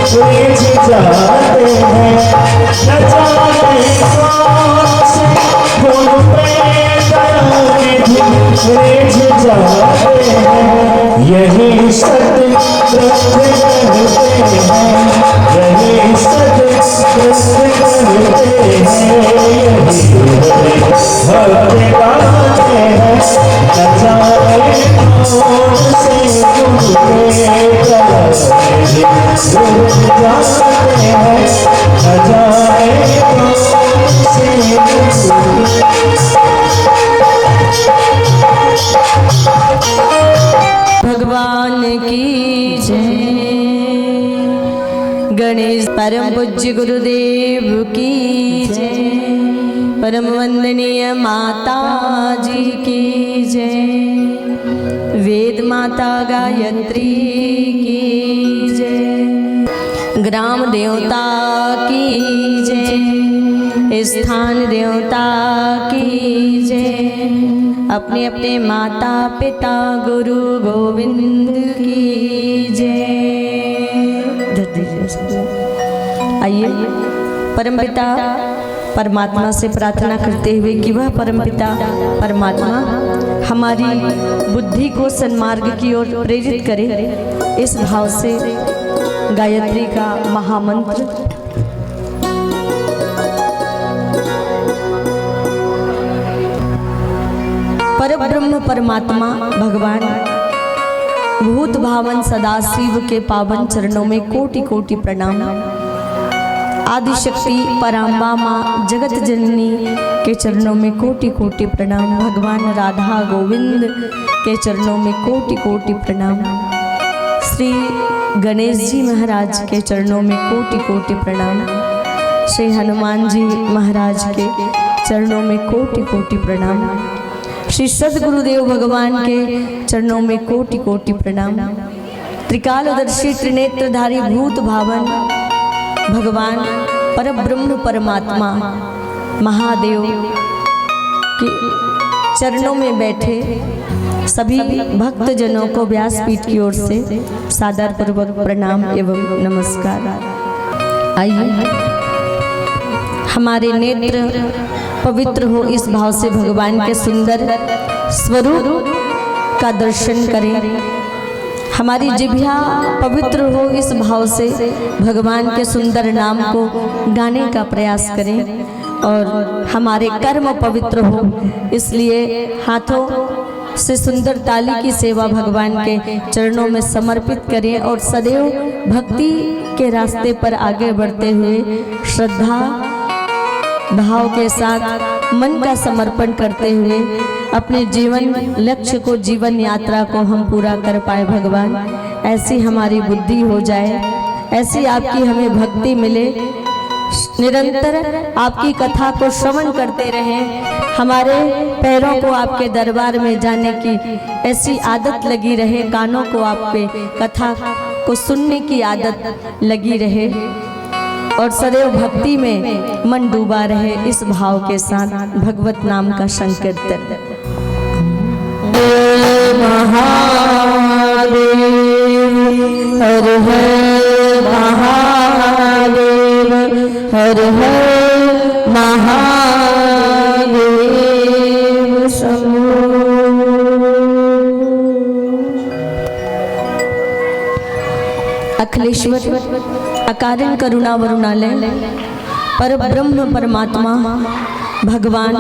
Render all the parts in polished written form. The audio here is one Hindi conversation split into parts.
उलझ जाते हैं, न जाने कौन से गुण पे दयानिधि उलझ जाते हैं। यही सत्य कृत्य कहते हैं, यही सत्य कृत्य कहते हैं, यही भक्त गाते हैं। न जाने कौन से गुण पे दयानिधि उलझ जाते हैं, न जाने कौन से भगवान की जय। गणेश परम पूज्य गुरुदेव की जय। परम वंदनीय माता जी की जय। वेद माता गायत्री की जय। ग्राम देवता की जय। स्थान देवता की जय। अपने अपने माता पिता गुरु गोविंद की जय। आइए परमपिता परमात्मा से प्रार्थना करते हुए कि वह परमपिता परमात्मा हमारी बुद्धि को सन्मार्ग की ओर प्रेरित करे, इस भाव से गायत्री का महामंत्र परब्रह्म परमात्मा भगवान भूत भावन सदाशिव के पावन चरणों में कोटि कोटि प्रणाम। आदिशक्ति पराम्बा माँ जगत जननी के चरणों में कोटि कोटि प्रणाम। भगवान राधा गोविंद के चरणों में कोटि कोटि प्रणाम। श्री गणेश जी महाराज के चरणों में कोटि कोटि प्रणाम। श्री हनुमान जी महाराज के चरणों में कोटि कोटि प्रणाम। श्री सद्गुरुदेव भगवान के चरणों में कोटि कोटि प्रणाम। त्रिकालदर्शी त्रिनेत्रधारी भूत भावन भगवान परब्रह्म परमात्मा महादेव के चरणों में बैठे सभी भक्त जनों को व्यासपीठ की ओर से सादर पूर्वक प्रणाम एवं नमस्कार। आइए हमारे नेत्र पवित्र हो इस भाव से भगवान के सुंदर स्वरूप का दर्शन करें। हमारी जिह्वा पवित्र हो इस भाव से भगवान के सुंदर नाम को गाने का प्रयास करें। और हमारे कर्म पवित्र हो इसलिए हाथों से सुंदर ताली की सेवा भगवान के चरणों में समर्पित करें और सदैव भक्ति के रास्ते पर आगे बढ़ते हुए श्रद्धा भाव के साथ मन का समर्पण करते हुए अपने जीवन लक्ष्य को जीवन यात्रा को हम पूरा कर पाए। भगवान ऐसी हमारी बुद्धि हो जाए, ऐसी आपकी हमें भक्ति मिले, निरंतर आपकी कथा को श्रवण करते रहें, हमारे पैरों को आपके दरबार में जाने की ऐसी आदत लगी रहे, कानों को आपके कथा को सुनने की आदत लगी रहे और सदैव भक्ति में मन डूबा रहे। इस भाव के साथ भगवत नाम का संकीर्तन। महादेव हर हर महादेव हर हर महादेव शंभो। अखिलेश्वर अकारण करुणा वरुणालय परब्रह्म परमात्मा भगवान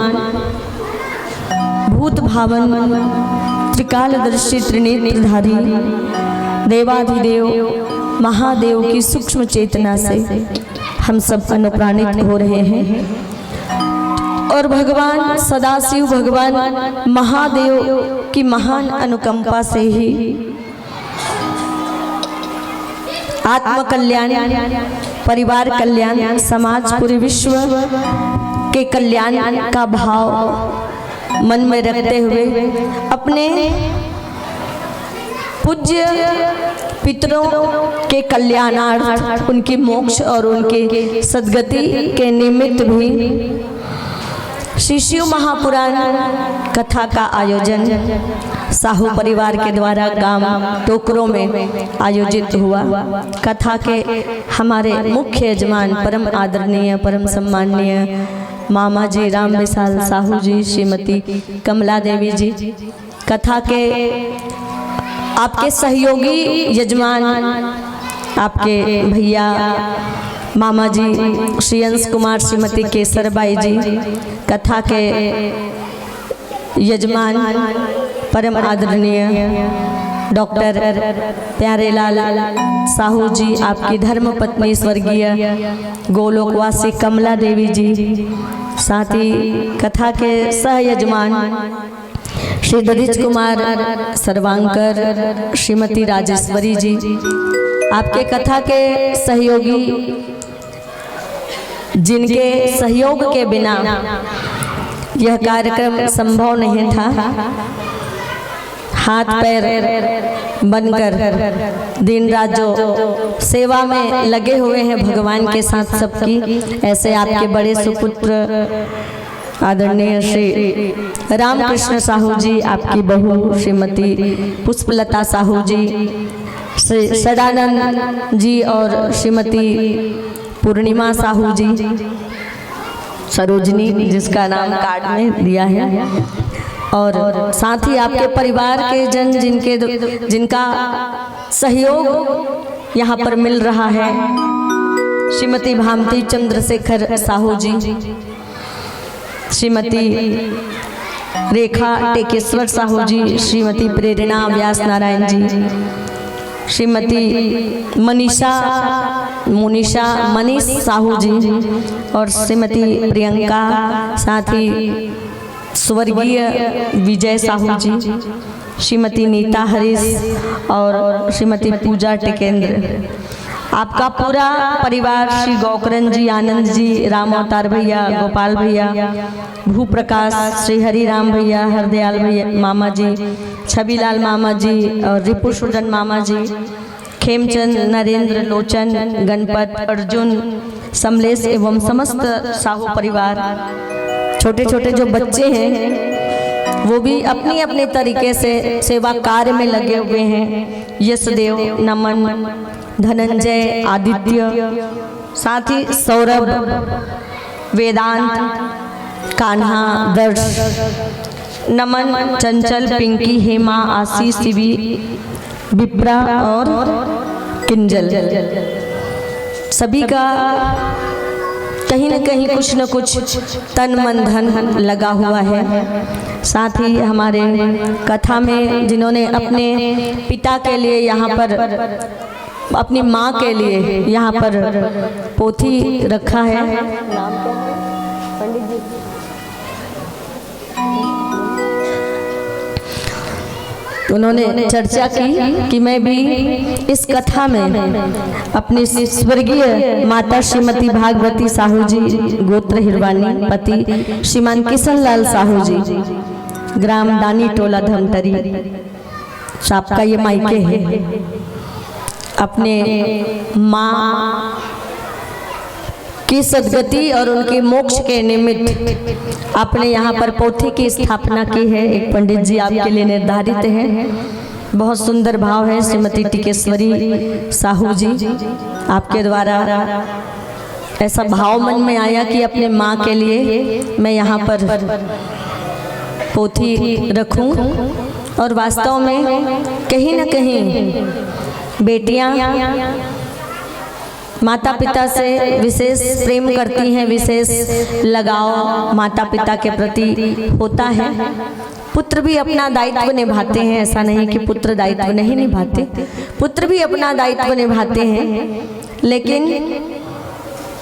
भूत भावन त्रिकालदर्शी त्रिनेत्रधारी देवाधिदेव महादेव की सूक्ष्म चेतना से हम सब अनुप्राणित हो रहे हैं और भगवान सदाशिव भगवान महादेव की महान अनुकंपा से ही आत्म कल्याण, परिवार कल्याण, समाज पूरे विश्व के कल्याण का भाव मन में रखते हुए अपने पूज्य पितरों के कल्याणार्थ, उनकी मोक्ष और उनके सद्गति के निमित्त भी श्री शिव महापुराण कथा का आयोजन साहू परिवार के द्वारा गांव टोकरों में आयोजित हुआ। कथा के हमारे मुख्य यजमान परम आदरणीय परम सम्माननीय मामा जी राम विशाल साहू जी, श्रीमती कमला देवी जी, कथा के आपके सहयोगी यजमान आपके भैया मामा जी श्री अंश कुमार, श्रीमती केसरबाई जी, कथा के यजमान परम आदरणीय डॉक्टर प्यारेलाल साहू जी, आपकी धर्म पत्नी स्वर्गीय गोलोकवासी कमला देवी जी, साथ ही कथा के सह यजमान श्री दधीच कुमार सर्वांकर, श्रीमती राजेश्वरी जी, आपके कथा के सहयोगी जिनके सहयोग के बिना यह कार्यक्रम संभव नहीं था, हाथ पैर बनकर दिन रात जो सेवा में लगे हुए हैं भगवान के साथ सबकी, ऐसे आपके बड़े सुपुत्र आदरणीय श्री रामकृष्ण साहू जी, आपकी बहू श्रीमती पुष्पलता साहू जी, श्री सदानंद जी और श्रीमती पूर्णिमा साहू जी, सरोजनी जिसका नाम कार्ड में दिया है, और साथ ही आपके परिवार के जन जिनका सहयोग यहाँ पर मिल रहा है, श्रीमती भामती चंद्रशेखर साहू जी, श्रीमती रेखा टेकेश्वर साहू जी, श्रीमती प्रेरणा व्यास नारायण जी, श्रीमती मनीष साहू जी और श्रीमती प्रियंका, साथ ही स्वर्गीय विजय साहू जी, श्रीमती नीता हरीश और श्रीमती पूजा टिकेंद्र, आपका पूरा परिवार, श्री गौकरण जी, आनंद जी, राम अवतार भैया, गोपाल भैया, भूप्रकाश, श्री हरि राम भैया, हरदयाल भैया मामा जी, छबीलाल मामा जी और रिपुसूदन मामा जी, खेमचंद, नरेंद्र, लोचन, गणपत, अर्जुन, समलेश एवं समस्त साहू परिवार, छोटे छोटे जो बच्चे हैं वो भी अपनी अपने तरीके से सेवा कार्य में लगे हुए हैं। यशदेव, नमन, धनंजय, आदित्य, साथ ही सौरभ, वेदांत, कान्हा, दर्श, नमन, चंचल, पिंकी, हेमा, आशीष, शिवी, विप्रा और किंजल, सभी का कहीं न कहीं कुछ न कुछ तन मन धन लगा हुआ है। साथ ही हमारे कथा में जिन्होंने अपने पिता के लिए यहाँ पर, अपनी माँ के लिए यहाँ पर पोथी रखा है, पंडित जी, उन्होंने चर्चा की कि मैं भी इस कथा में अपनी स्वर्गीय माता श्रीमती भागवती साहू जी, गोत्र हिरवानी, पति श्रीमान किशन लाल साहू जी, ग्राम दानी टोला धमतरी, आपका ये मायके है, अपने माँ की सदगति और उनके मोक्ष के निमित्त आपने यहाँ पर पोथी की स्थापना की है। एक पंडित जी आपके लिए निर्धारित है, बहुत सुंदर भाव है। श्रीमती टिकेश्वरी साहू जी, आपके द्वारा ऐसा भाव मन में आया कि अपने माँ के लिए मैं यहाँ पर पोथी रखूं, और वास्तव में कहीं न कहीं बेटियाँ माता पिता से विशेष प्रेम करती हैं, विशेष लगाव माता पिता के प्रति होता है। पुत्र भी अपना दायित्व निभाते हैं, ऐसा नहीं कि पुत्र दायित्व नहीं निभाते, पुत्र भी अपना दायित्व निभाते हैं, लेकिन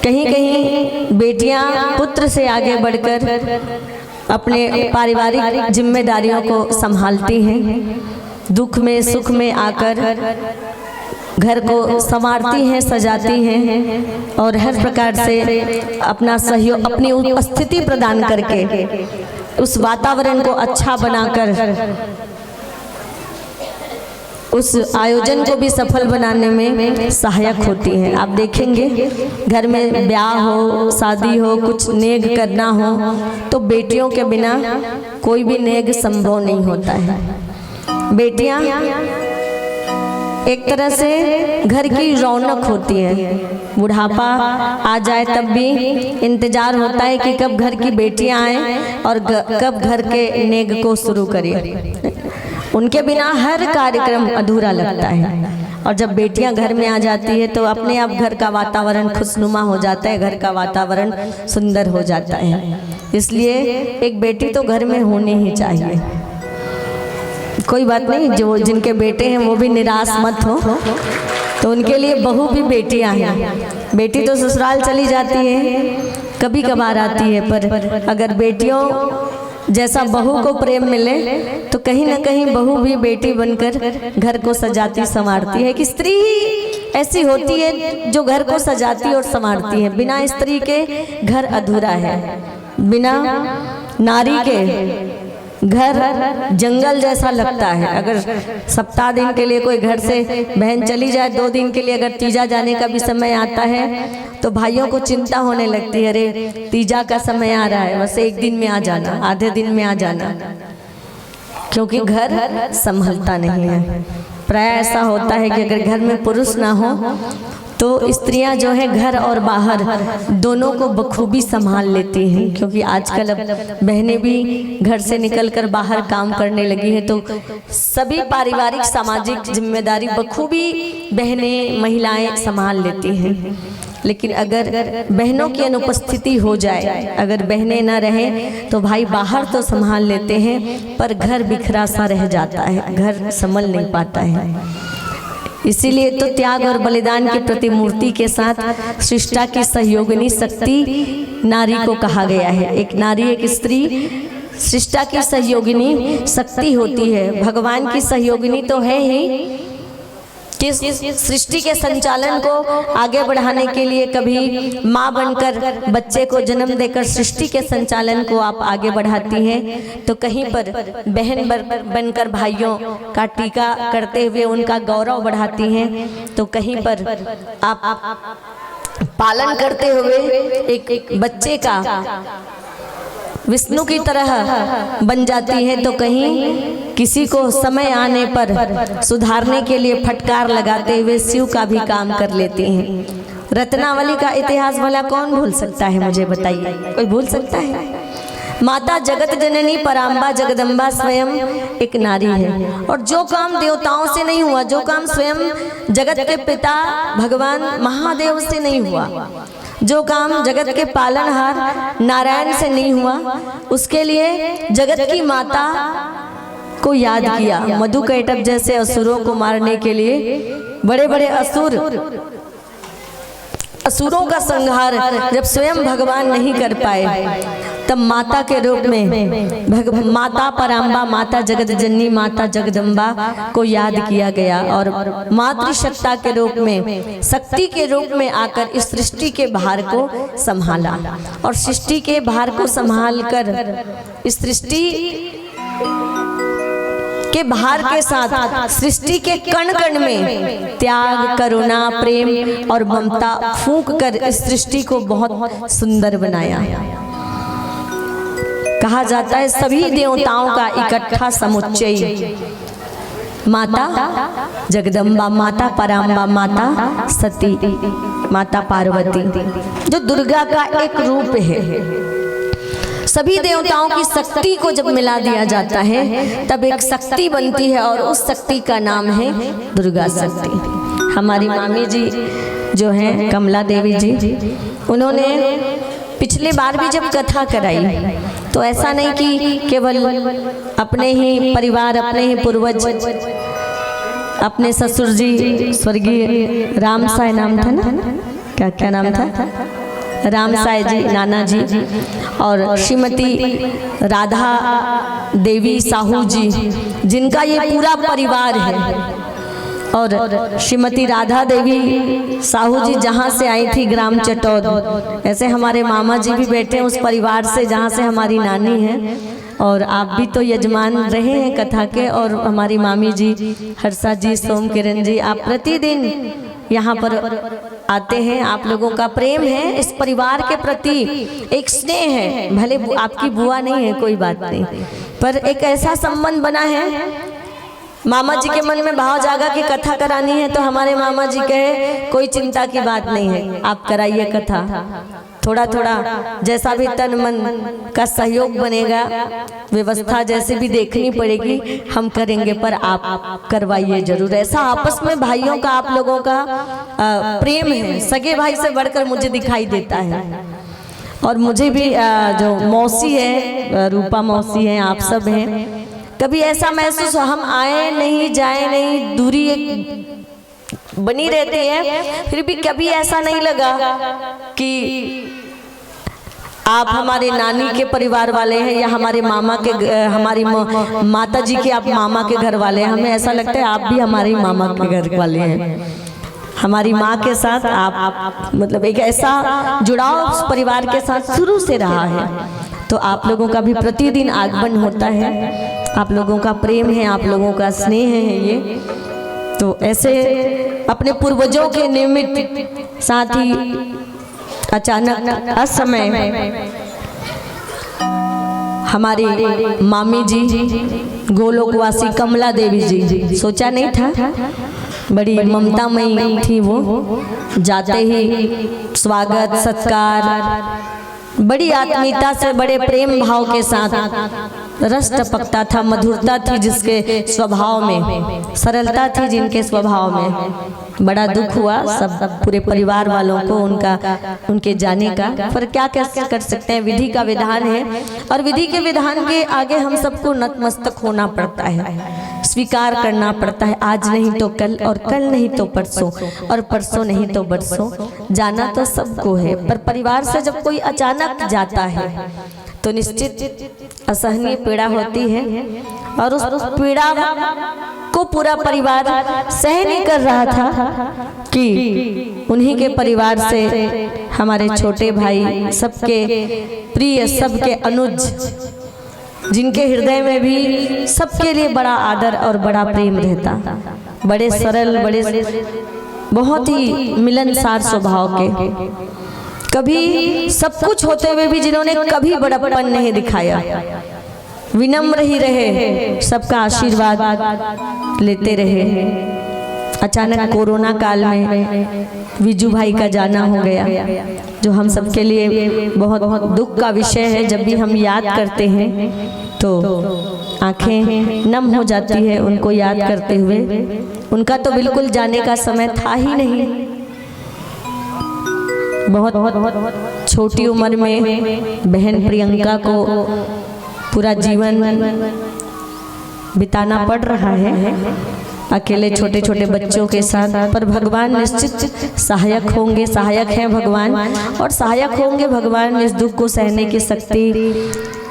कहीं कहीं बेटियां पुत्र से आगे बढ़कर अपने पारिवारिक जिम्मेदारियों को संभालती हैं, दुख में सुख में आकर घर को संवारती हैं, सजाती हैं, और हर प्रकार से अपना सहयोग, अपनी उपस्थिति प्रदान करके उस वातावरण को अच्छा बनाकर उस आयोजन को भी सफल बनाने में सहायक होती हैं। आप देखेंगे घर में ब्याह हो, शादी हो, कुछ नेग करना हो तो बेटियों के बिना कोई भी नेग संभव नहीं होता है। बेटियां एक तरह से घर की रौनक होती है। बुढ़ापा आ जाए तब भी इंतजार होता है कि कब घर की बेटियां आएं और कब घर के नेग को शुरू करें। उनके बिना हर कार्यक्रम अधूरा लगता है। और जब बेटियां घर में आ जाती है तो अपने आप घर का वातावरण खुशनुमा हो जाता है, घर का वातावरण सुंदर हो जाता है। इसलिए एक बेटी तो घर में होनी ही चाहिए। कोई बात नहीं, जो जिनके बेटे हैं वो भी निराश मत हो, तो उनके लिए बहू भी बेटियां हैं। बेटी तो ससुराल चली जाती है, कभी कभार आती है, पर अगर बेटियों जैसा बहू को प्रेम मिले तो कहीं ना कहीं बहू भी बेटी बनकर घर को सजाती संवारती है। कि स्त्री ऐसी होती है जो घर को सजाती और संवारती है। बिना स्त्री के घर अधूरा है, बिना नारी के घर जंगल जैसा लगता है। अगर सप्ताह दिन के लिए कोई घर से बहन चली जाए, 2 दिन के लिए अगर तीजा जाने का भी समय आता है तो भाइयों को चिंता होने लगती है, अरे तीजा का समय आ रहा है, बस 1 दिन में आ जाना, आधे दिन में आ जाना, क्योंकि घर संभलता नहीं है। प्राय ऐसा होता है कि अगर घर में पुरुष ना हो तो स्त्रियां जो है घर और बाहर दोनों को बखूबी संभाल लेती हैं। क्योंकि आजकल अब बहनें भी घर से निकलकर बाहर काम करने लगी हैं, तो सभी पारिवारिक सामाजिक जिम्मेदारी बखूबी बहनें महिलाएं संभाल लेती हैं। लेकिन अगर बहनों की अनुपस्थिति हो जाए, अगर बहनें न रहें तो भाई बाहर तो संभाल लेते हैं पर घर बिखरा सा रह जाता है, घर संभल नहीं पाता है। इसीलिए तो त्याग और बलिदान की प्रतिमूर्ति के साथ सृष्टा की सहयोगिनी शक्ति नारी को कहा गया है। एक नारी, एक स्त्री सृष्टा की सहयोगिनी शक्ति होती है। भगवान की सहयोगिनी तो है ही, कि सृष्टि के संचालन को आगे बढ़ाने के लिए कभी माँ बनकर बच्चे को जन्म देकर सृष्टि के संचालन को आप आगे बढ़ाती हैं, तो कहीं पर बहन बनकर भाइयों का टीका करते हुए उनका गौरव बढ़ाती हैं, तो कहीं पर आप पालन करते हुए एक बच्चे का विष्णु की तरह बन जाती है, तो कहीं किसी को समय आने पर सुधारने के लिए फटकार लगाते हुए शिव का भी काम कर लेती हैं। रत्नावली का इतिहास भला कौन भूल सकता है, मुझे बताइए, कोई भूल सकता है? माता जगत जननी पराम्बा जगदम्बा स्वयं एक नारी है। और जो काम देवताओं से नहीं हुआ, जो काम स्वयं जगत के पिता भगवान महादेव से नहीं हुआ, जो काम जगत के पालनहार नारायण से नहीं हुआ, उसके लिए जगत की माता को याद किया। मधुकैटभ जैसे असुरों को मारने के लिए बड़े बड़े असुरों का संहार जब स्वयं भगवान नहीं कर पाए, तब माता के रूप में माता पराम्बा, माता जगत जननी, माता जगदम्बा को याद किया गया और मातृशक्ति के रूप में, शक्ति के रूप में आकर इस सृष्टि के भार को संभाला। और सृष्टि के भार को संभालकर इस सृष्टि के भार के साथ सृष्टि के कण कण में त्याग, करुणा, प्रेम और ममता फूंक कर इस सृष्टि को बहुत सुंदर बनाया। कहा जाता है सभी देवताओं का इकट्ठा समुच्चय माता जगदम्बा, माता पराम्बा, माता सती, माता पार्वती, जो दुर्गा का एक रूप है। सभी देवताओं की शक्ति को जब मिला दिया जाता है तब एक शक्ति बनती है और उस शक्ति का नाम है दुर्गा शक्ति। हमारी मामी जी जो हैं कमला देवी जी, उन्होंने पिछले बार भी जब कथा कराई तो ऐसा नहीं कि केवल अपने ही परिवार, अपने ही पूर्वज, अपने ससुर जी स्वर्गीय राम साई नाम था ना, क्या नाम था, राम साई जी, नाना जी, और श्रीमती राधा देवी साहू जी, जिनका ये पूरा परिवार है। और श्रीमती राधा देवी साहू जी जहाँ से आई थी ग्राम चटौद, ऐसे हमारे मामा जी भी बैठे उस परिवार से जहाँ से हमारी नानी है। और आप भी तो यजमान रहे हैं कथा के, और हमारी मामी जी, हर्षा जी, सोम किरण जी, आप प्रतिदिन यहाँ पर आते हैं। आप लोगों का प्रेम है इस परिवार के प्रति, एक स्नेह है। भले आपकी बुआ नहीं है, कोई बात नहीं, पर एक ऐसा संबंध बना है। मामा जी के मन में भाव जागा कि कथा करानी है, तो हमारे मामा जी कहे कोई चिंता की बात नहीं है, आप कराइए कथा। थोड़ा थोड़ा जैसा भी तन मन का सहयोग बनेगा, व्यवस्था जैसे भी देखनी पड़ेगी हम करेंगे, पर आप करवाइए जरूर। ऐसा आपस में भाइयों का, आप लोगों का प्रेम है, सगे भाई से बढ़कर मुझे दिखाई देता है। और मुझे भी जो मौसी है, रूपा मौसी है, आप सब हैं, कभी ऐसा महसूस हम आए नहीं जाए नहीं, दूरी एक बनी रहती है, फिर भी कभी ऐसा नहीं लगा कि आप हमारे नानी के परिवार वाले हैं या हमारे मामा के, हमारी माता जी के आप मामा के घर वाले हैं। हमें ऐसा लगता है आप भी हमारी मामा के घर वाले हैं। हमारी माँ के साथ आप मतलब एक ऐसा जुड़ाव उस परिवार के साथ शुरू से रहा है। तो आप लोगों का भी प्रतिदिन आगमन होता है, आप लोगों का प्रेम है, आप लोगों का स्नेह है ये। तो ऐसे अपने पूर्वजों के निमित्त, साथ ही अचानक असमय हमारी मामी जी, गोलोकवासी कमला देवी जी, सोचा नहीं था, बड़ी ममतामयी थी वो, जाते ही स्वागत सत्कार बड़ी आत्मीयता से, बड़े प्रेम भाव के साथ, रस टपकता था, मधुरता थी जिसके स्वभाव में, सरलता थी जिनके स्वभाव में। बड़ा दुख हुआ सब पूरे परिवार वालों को उनके जाने का, पर क्या कर सकते हैं, विधि का विधान है, और विधि के विधान के आगे हम सबको नतमस्तक होना पड़ता है, स्वीकार करना पड़ता है। आज नहीं तो कल, और कल नहीं तो परसों, और परसों नहीं तो बरसों। जाना तो सबको है, पर परिवार से जब कोई अचानक जाता है तो निश्चित असहनीय पीड़ा होती है, और उस पीड़ा को पूरा परिवार सह नहीं कर रहा था कि उन्हीं के परिवार से हमारे छोटे भाई, सबके प्रिय, सबके अनुज, जिनके हृदय में भी सबके लिए बड़ा आदर और बड़ा प्रेम रहता, बड़े सरल, बड़े बहुत ही मिलनसार स्वभाव के, कभी सब कुछ होते हुए भी जिन्होंने कभी बड़प्पन नहीं दिखाया, विनम्र ही रहे, सबका आशीर्वाद लेते रहे। अचानक कोरोना काल में विजू भाई का जाना हो गया, जो हम सबके लिए बहुत दुख का विषय है। जब भी हम याद करते हैं तो आंखें नम हो जाती है उनको याद करते हुए। उनका तो बिल्कुल जाने का समय था ही नहीं, बहुत छोटी उम्र में बहन प्रियंका को पूरा जीवन बिताना पड़ रहा है अकेले छोटे छोटे बच्चों के साथ। पर भगवान निश्चित सहायक होंगे, सहायक हैं भगवान, और सहायक होंगे भगवान। इस दुख को सहने की शक्ति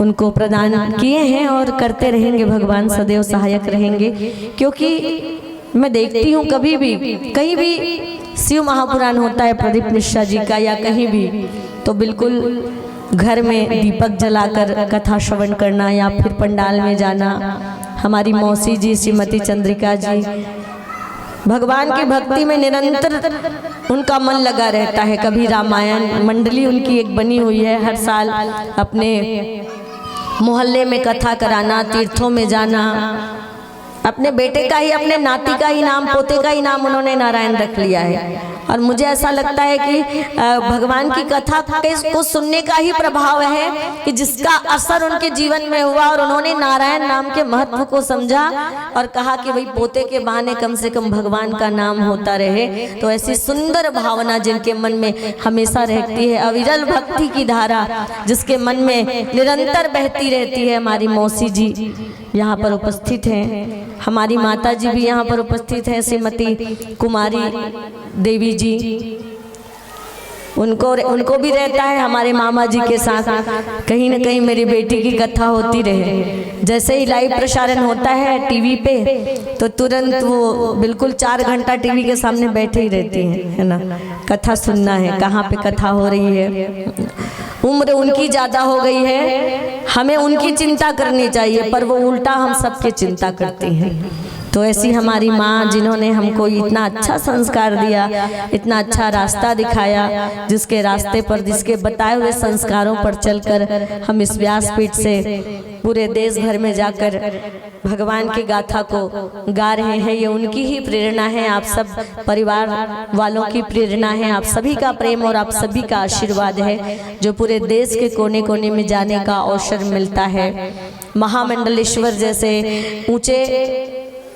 उनको प्रदान किए हैं और करते रहेंगे भगवान, सदैव सहायक रहेंगे। क्योंकि मैं देखती हूँ कभी भी कहीं भी शिव महापुराण होता है प्रदीप मिश्रा जी का या कहीं भी, तो बिल्कुल घर में दीपक जलाकर कथा श्रवण करना या फिर पंडाल में जाना। हमारी मौसी जी श्रीमती चंद्रिका जी भगवान की भक्ति में निरंतर उनका मन लगा रहता है। कभी रामायण मंडली उनकी एक बनी हुई है, हर साल अपने मोहल्ले में कथा कराना, तीर्थों में जाना। अपने बेटे का ही, अपने नाती का ही नाम, पोते का ही नाम उन्होंने नारायण रख लिया है। और मुझे ऐसा लगता है कि भगवान की कथा को सुनने का ही प्रभाव है कि जिसका असर उनके जीवन में हुआ, और उन्होंने नारायण नाम के महत्व को समझा और कहा कि भाई पोते के बहाने कम से कम भगवान का नाम होता रहे। तो ऐसी सुंदर भावना जिनके मन में हमेशा रहती है, अविरल भक्ति की धारा जिसके मन में निरंतर बहती रहती है। हमारी मौसी जी यहाँ पर उपस्थित हैं, हमारी माता जी भी यहाँ पर उपस्थित हैं, श्रीमती कुमारी देवी जी, उनको भी रहता है हमारे मामा जी के साथ कहीं न कहीं मेरी बेटी की कथा होती रहे। जैसे ही लाइव प्रसारण होता है टीवी पे तो तुरंत वो बिल्कुल 4 घंटा टीवी के सामने बैठे ही रहती हैं, है ना, कथा सुनना है, कहाँ पे कथा हो रही है। उम्र उनकी ज़्यादा हो गई है, हमें उनकी चिंता करनी चाहिए, पर वो उल्टा हम सबके चिंता करती हैं। तो ऐसी हमारी माँ जिन्होंने हमको इतना अच्छा संस्कार दिया, इतना अच्छा रास्ता दिखाया, जिसके रास्ते पर, जिसके बताए हुए संस्कारों पर चलकर हम इस व्यासपीठ से पूरे देश भर में जाकर भगवान की गाथा को गा रहे हैं, ये उनकी ही प्रेरणा है। आप सब परिवार वालों की प्रेरणा है, आप सभी का प्रेम और आप सभी का आशीर्वाद है, जो पूरे देश के कोने कोने में जाने का अवसर मिलता है। महामंडलेश्वर जैसे ऊंचे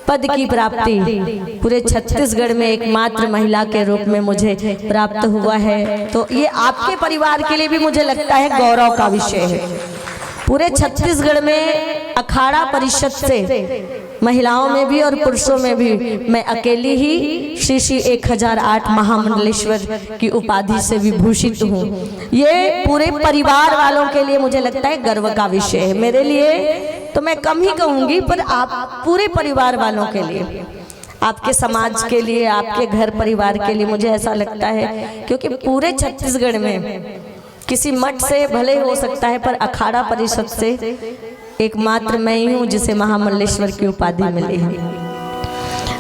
पद की प्राप्ति पूरे छत्तीसगढ़ में एकमात्र महिला के रूप में मुझे प्राप्त हुआ है, तो ये आपके परिवार के लिए भी मुझे लगता है गौरव का विषय है। पूरे छत्तीसगढ़ में अखाड़ा परिषद से महिलाओं में भी और पुरुषों में भी मैं अकेली ही श्री 1008 महामंडलेश्वर की उपाधि से विभूषित हूँ। ये पूरे परिवार वालों के लिए मुझे लगता है गर्व का विषय है। मेरे लिए तो मैं कम ही कहूँगी, पर आप पूरे परिवार वालों के लिए, आपके समाज के लिए, आपके घर परिवार के लिए मुझे ऐसा लगता है, क्योंकि पूरे छत्तीसगढ़ में किसी मठ से भले हो सकता है, पर अखाड़ा परिषद से एकमात्र मैं ही हूँ जिसे महामंडलेश्वर की उपाधि मिली है।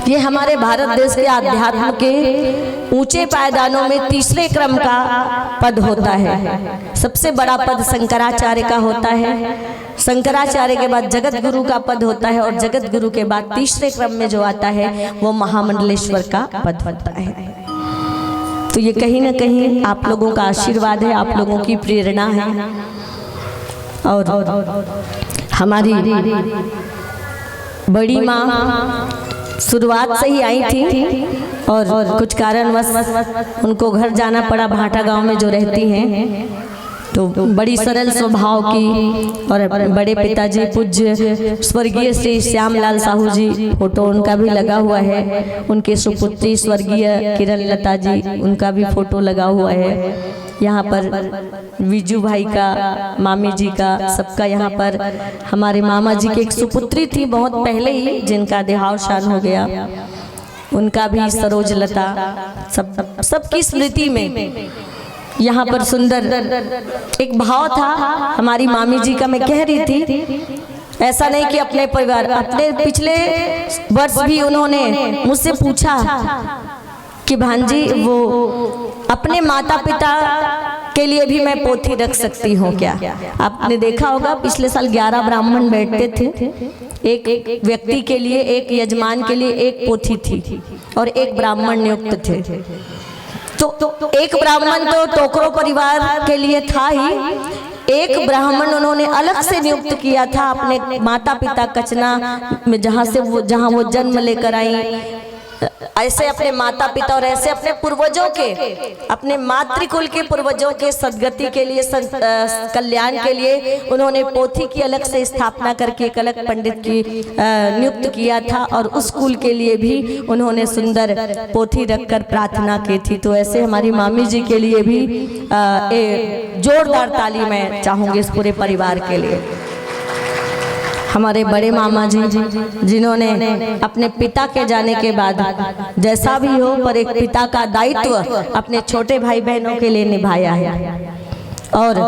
ये हमारे भारत देश के आध्यात्म के ऊंचे पायदानों में तीसरे क्रम का पद होता है। सबसे बड़ा पद शंकराचार्य का होता है, शंकराचार्य के बाद जगत गुरु का पद होता है, और जगत गुरु के बाद तीसरे क्रम में जो आता है वो महामंडलेश्वर का पद होता है। तो ये कहीं ना कहीं आप लोगों का आशीर्वाद है, आप लोगों की प्रेरणा है। और हमारी बड़ी माँ शुरुआत से ही आई थी, और कुछ कारणवश उनको घर जाना पड़ा, भाटा गांव में जो रहती हैं। तो बड़ी सरल स्वभाव की, और बड़े पिताजी पूज्य स्वर्गीय श्री श्यामलाल साहू जी, फोटो उनका भी लगा हुआ है। उनके सुपुत्री स्वर्गीय किरण लता जी, उनका भी फोटो लगा हुआ है। यहाँ पर विजू भाई का, मामी जी का, सबका यहाँ पर। हमारे मामा जी की एक सुपुत्री थी बहुत पहले ही, जिनका देहावसान हो गया, उनका भी सरोज लता, सबकी स्मृति में यहाँ पर सुंदर एक भाव था हमारी मामी जी का। मैं कह रही थी, ऐसा नहीं कि अपने परिवार, अपने पिछले वर्ष भी उन्होंने मुझसे पूछा कि भांजी वो अपने माता पिता के लिए भी मैं पोथी रख सकती हूँ क्या? आपने देखा होगा पिछले साल 11 ब्राह्मण बैठते थे, एक व्यक्ति के लिए, एक यजमान के लिए एक पोथी थी, और एक ब्राह्मण नियुक्त थे। तो एक ब्राह्मण तो टोकरो परिवार के लिए था ही, एक ब्राह्मण उन्होंने अलग से नियुक्त किया था अपने माता पिता कचना में, जहाँ वो जन्म लेकर आई। ऐसे अपने माता पिता और ऐसे अपने पूर्वजों के, अपने मातृकुल के पूर्वजों के सद्गति के लिए, कल्याण के लिए उन्होंने पोथी की अलग से स्थापना करके एक अलग पंडित की नियुक्त किया था, और उस कुल के लिए भी उन्होंने सुंदर पोथी रखकर प्रार्थना की थी। तो ऐसे हमारी मामी जी के लिए भी जोरदार ताली मैं चाहूँगी इस पूरे परिवार के लिए। हमारे बड़े मामा जी जिन्होंने अपने पिता के जाने के बाद, जैसा भी हो, पर एक पिता का दायित्व अपने छोटे भाई बहनों के लिए निभाया है। और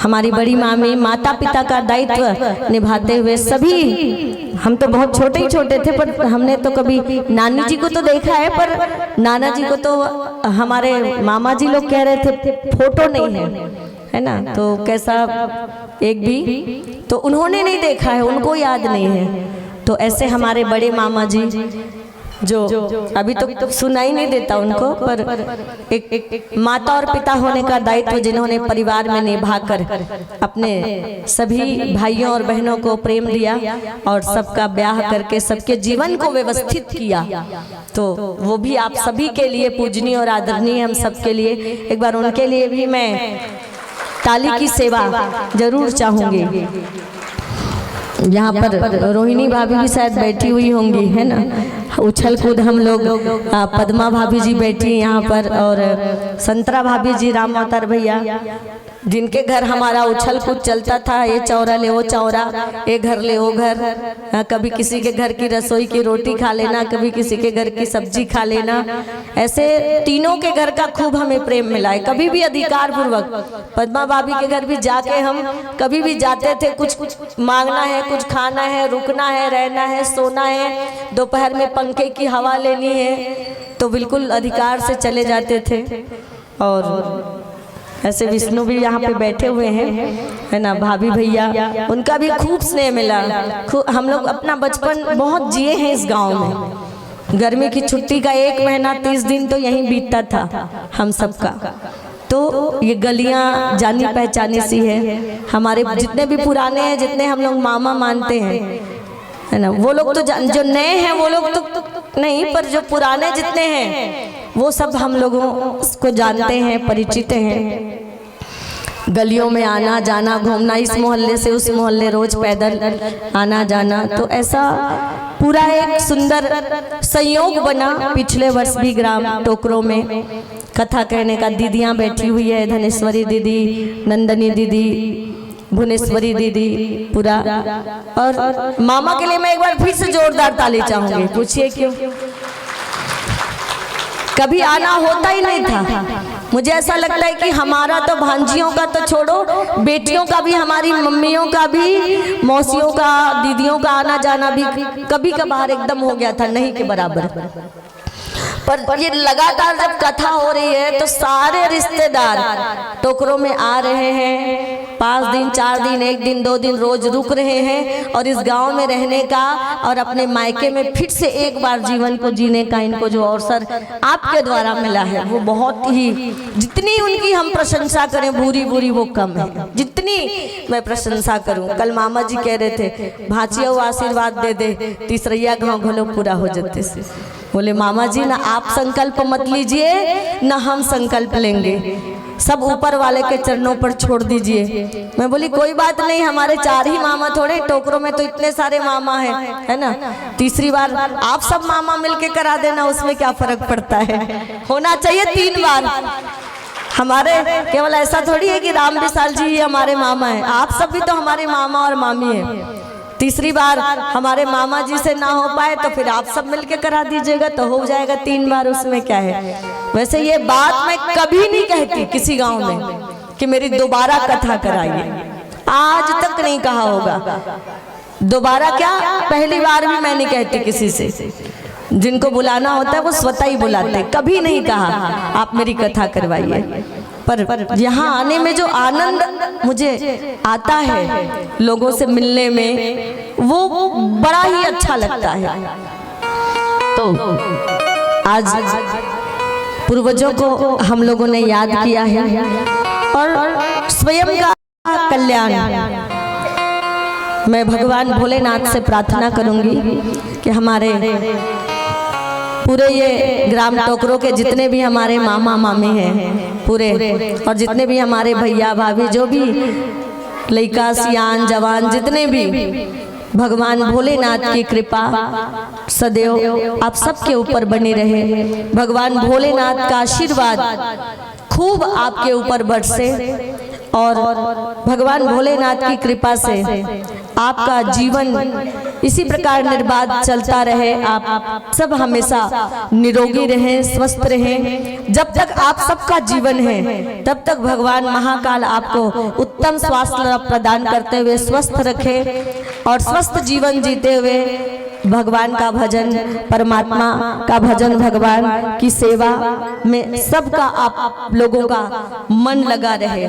हमारी बड़ी मामी माता पिता का दायित्व निभाते हुए सभी, हम तो बहुत छोटे ही छोटे थे, पर हमने तो कभी नानी जी को तो देखा है, पर नाना जी को तो हमारे मामा जी लोग कह रहे थे फोटो नहीं है ना, तो कैसा एक भी तो उन्होंने नहीं देखा है, उनको याद नहीं है। तो ऐसे हमारे बड़े मामा जी, जो अभी तो सुनाई नहीं देता उनको, पर एक माता और पिता होने का दायित्व जिन्होंने परिवार में निभाकर अपने सभी भाइयों और बहनों को प्रेम दिया और सबका ब्याह करके सबके जीवन को व्यवस्थित किया, तो वो भी आप सभी के लिए पूजनीय और आदरणीय, हम सबके लिए। एक बार उनके लिए भी मैं ताली की सेवा जरूर चाहूंगी। यहाँ पर रोहिणी भाभी भी शायद बैठी हुई होंगी, है ना। उछल कूद हम लोग पद्मा भाभी जी बैठी यहाँ पर और संतरा भाभी जी, राम अवतार भैया, जिनके घर हमारा उछल कूद चलता था, ये चौरा ले वो चौरा, ये घर ले वो घर, कभी किसी के घर की रसोई की रोटी खा लेना, कभी किसी के घर की सब्जी खा लेना। ऐसे तीनों के घर का खूब हमें प्रेम मिला है। कभी भी अधिकार पूर्वक पद्मा भाभी के घर भी जाके हम कभी भी जाते थे, कुछ मांगना है, कुछ खाना है, रुकना है, रहना है, सोना है, दोपहर में पंखे की हवा लेनी है, तो बिल्कुल अधिकार से चले जाते थे। और ऐसे विष्णु भी यहाँ पे बैठे हुए हैं, है ना, भाभी भैया, उनका भी खूब स्नेह मिला। हम लोग अपना बचपन बहुत जिए हैं इस गांव में। गर्मी की छुट्टी का 1 महीना 30 दिन तो यहीं बीतता था हम सबका। तो ये गलियां जानी पहचानी सी है। हमारे जितने भी पुराने हैं, जितने हम लोग मामा मानते हैं, है ना, वो लोग तो जो नए हैं वो लोग तो नहीं, पर जो पुराने जितने हैं वो सब हम लोगों को जानते हैं, परिचित हैं। गलियों में आना जाना, घूमना, इस मोहल्ले से उस मोहल्ले रोज पैदल आना जाना, तो ऐसा पूरा एक सुंदर संयोग बना। पिछले वर्ष भी ग्राम टोकरो में कथा कहने का दीदियां बैठी हुई है, धनेश्वरी दीदी, नंदनी दीदी, भुवनेश्वरी दीदी, पूरा। और मामा के लिए मैं एक बार फिर से जोरदार ताली चाहूंगी। पूछिए क्यों? कभी आना होता ही नहीं था। मुझे ऐसा लगता है कि हमारा तो भांजियों का तो छोड़ो, बेटियों का भी, हमारी मम्मियों का भी, मौसियों का, दीदियों का आना जाना भी कभी कभार एकदम हो गया था, नहीं के बराबर। पर ये लगातार जब कथा हो रही है तो सारे रिश्तेदार टोकरों में आ रहे हैं। 5 दिन 4 दिन 1 दिन 2 दिन रोज रुक रहे हैं और इस गांव में रहने का और अपने मायके में फिर से एक बार जीवन को जीने का इनको जो अवसर आपके द्वारा मिला है वो बहुत ही, जितनी उनकी हम प्रशंसा करें बुरी बुरी वो कम है, जितनी मैं प्रशंसा करूं। कल मामा जी कह रहे थे भाचिया आशीर्वाद दे दे, तीसरैया गाँव घलो पूरा हो जाते। बोले मामा जी ना आप संकल्प मत लीजिए ना हम संकल्प लेंगे, सब ऊपर वाले के चरणों पर छोड़ दीजिए। मैं बोली कोई बात नहीं, हमारे 4 ही मामा थोड़े, टोकरों में तो इतने सारे मामा हैं, है ना। तीसरी बार आप सब मामा मिलके करा देना, उसमें क्या फर्क पड़ता है, होना चाहिए 3 बार। हमारे केवल ऐसा थोड़ी है कि राम विशाल जी हमारे मामा हैं, आप सब भी तो हमारे मामा और मामी हैं। तीसरी बार हमारे मामा जी से ना हो पाए तो फिर आप सब मिलके करा दीजिएगा तो हो जाएगा 3 बार, उसमें क्या है। वैसे ये बात मैं कभी नहीं कहती किसी गांव में कि मेरी दोबारा कथा कराइए, आज तक नहीं कहा होगा। दोबारा क्या, पहली बार भी मैं नहीं कहती किसी से। जिनको बुलाना होता है वो स्वतः ही बुलाते, कभी नहीं कहा आप मेरी कथा करवाइए। पर यहाँ आने में जो आनंद मुझे आता है लोगों से मिलने में, वो बड़ा ही अच्छा लगता है। तो आज पूर्वजों को हम लोगों ने याद किया है और स्वयं का कल्याण मैं भगवान भोलेनाथ से प्रार्थना करूंगी कि हमारे पूरे ये ग्राम टोकरो के जितने भी हमारे मामा मामी हैं पूरे, और जितने भी हमारे भैया भाभी, जो भी लड़का सियान जवान जितने भी, भगवान भोलेनाथ की कृपा सदैव आप सबके ऊपर बनी रहे। भगवान भोलेनाथ का आशीर्वाद खूब आपके ऊपर बरसे और भगवान भोलेनाथ की कृपा से आपका जीवन इसी प्रकार निर्बाध चलता रहे। आप सब हमेशा निरोगी रहें, स्वस्थ रहें। जब तक आप सबका जीवन है तब तक भगवान महाकाल आपको उत्तम स्वास्थ्य प्रदान करते हुए स्वस्थ रखे और स्वस्थ जीवन जीते हुए भगवान का भजन, परमात्मा का भजन, भगवान की सेवा में सबका आप लोगों का मन लगा रहे।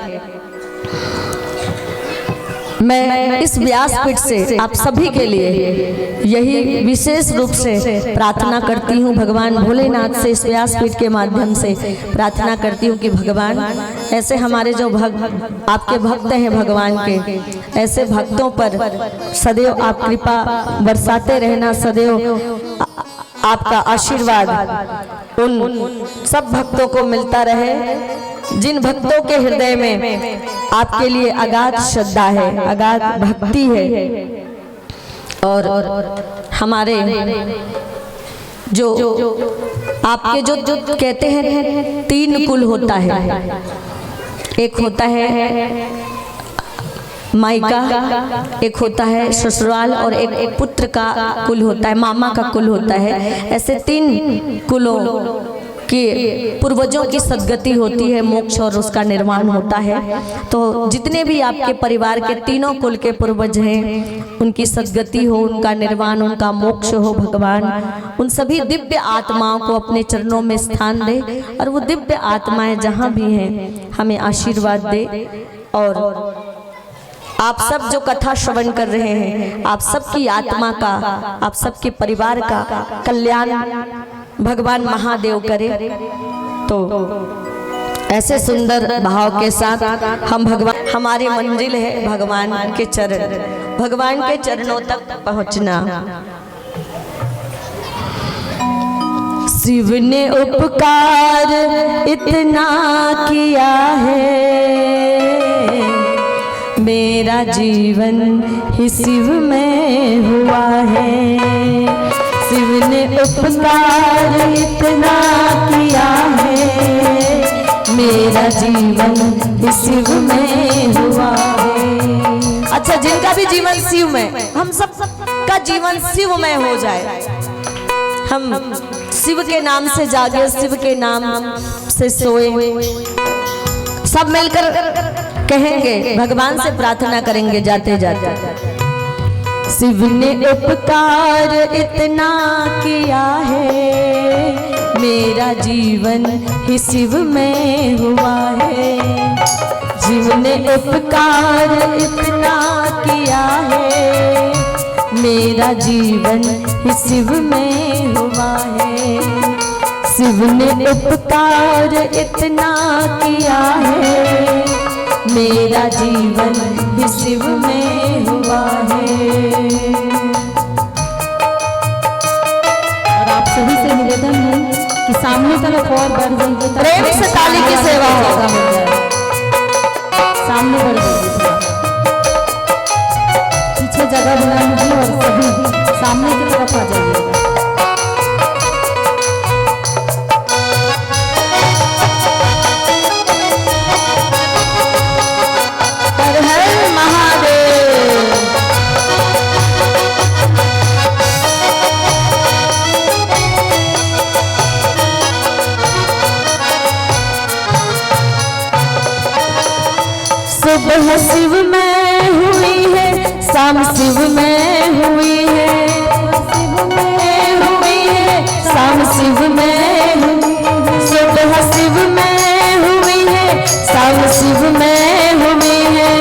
मैं इस व्यासपीठ से आप सभी के लिए यही विशेष रूप से प्रार्थना करती हूँ, भगवान भोलेनाथ से इस व्यासपीठ के माध्यम से प्रार्थना करती हूँ कि भगवान ऐसे हमारे जो आपके भक्त हैं भगवान के, ऐसे भक्तों पर सदैव आप कृपा बरसाते रहना, सदैव आपका आशीर्वाद उन सब भक्तों को मिलता रहे जिन भक्तों के हृदय में आपके लिए अगाध श्रद्धा है, अगाध भक्ति है। और हमारे जो आपके जो कहते हैं 3 कुल होता है, एक होता है मायका, एक होता है ससुराल और एक पुत्र का कुल होता है, मामा का कुल होता है। ऐसे 3 कुलों के पूर्वजों की सद्गति होती है, मोक्ष और उसका निर्माण होता है। तो जितने भी आपके परिवार के 3 कुल के पूर्वज हैं, उनकी सद्गति हो, उनका निर्वाण, उनका मोक्ष हो भगवान। उन सभी दिव्य आत्माओं को अपने चरणों में स्थान दे और वो दिव्य आत्माएं जहाँ भी हैं हमें आशीर्वाद दे। और आप सब जो कथा श्रवण कर रहे हैं, आप सबकी आत्मा का, आप सबके परिवार का कल्याण भगवान महादेव करे। तो ऐसे सुंदर भाव के साथ हम भगवान, हमारी मंजिल है भगवान के चरण, भगवान के चरणों तक पहुंचना। शिव ने उपकार इतना किया है, मेरा जीवन ही शिव में हुआ है। शिव ने उपकार इतना किया है, मेरा जीवन ही शिव में हुआ है। अच्छा, जिनका भी जीवन शिव में, हम सब का जीवन शिव में हो जाए। हम शिव के नाम से जागे, शिव के नाम से सोए, सब मिलकर कहेंगे, भगवान से प्रार्थना करेंगे जाते जाते। शिव ने उपकार इतना किया है, मेरा जीवन ही शिव में हुआ है। शिव ने उपकार इतना किया है, मेरा जीवन ही शिव में हुआ है। शिव ने उपकार इतना किया है, मेरा जीवन भी शिव में हुआ है। और आप सभी से निवेदन है कि सामने तरफ और बढ़ जाइए, प्रेम से ताली की सेवा होगा। सामने बढ़ जाइए, पीछे जगह बना लीजिए और सभी सामने की तरफ आ जाइएगा। सुबह शिव में हुई है, शाम शिव में हुई है, शिव में हुई है, शाम शिव में हुई है। सुबह शिव में हुई है, शाम शिव में हुई है,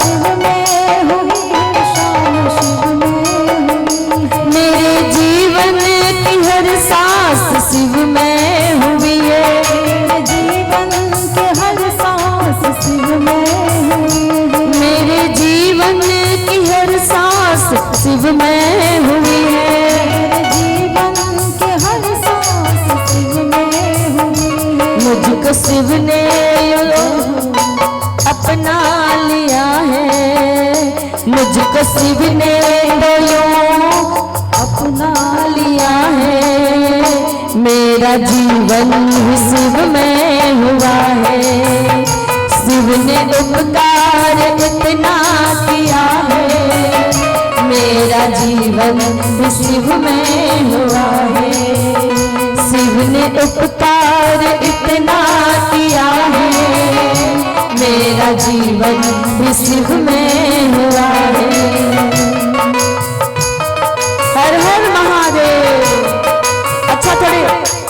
शिव में हुई है, शाम शिव में हुई है। मेरे जीवन की हर सांस शिव में हुई है, मेरे जीवन के हर सांस शिव में, जीवन की हर सांस शिव में हुई है, जीवन के हर सांस शिव में हुई है। मुझको शिव ने अपना लिया है, मुझको शिव ने अपना लिया है, मेरा जीवन शिव में हुआ है। शिव ने उपकार इतना किया है, मेरा जीवन शिव में हुआ है। शिव ने उपकार इतना किया है, मेरा जीवन शिव में हुआ है। हर हर महादेव। अच्छा, थोड़े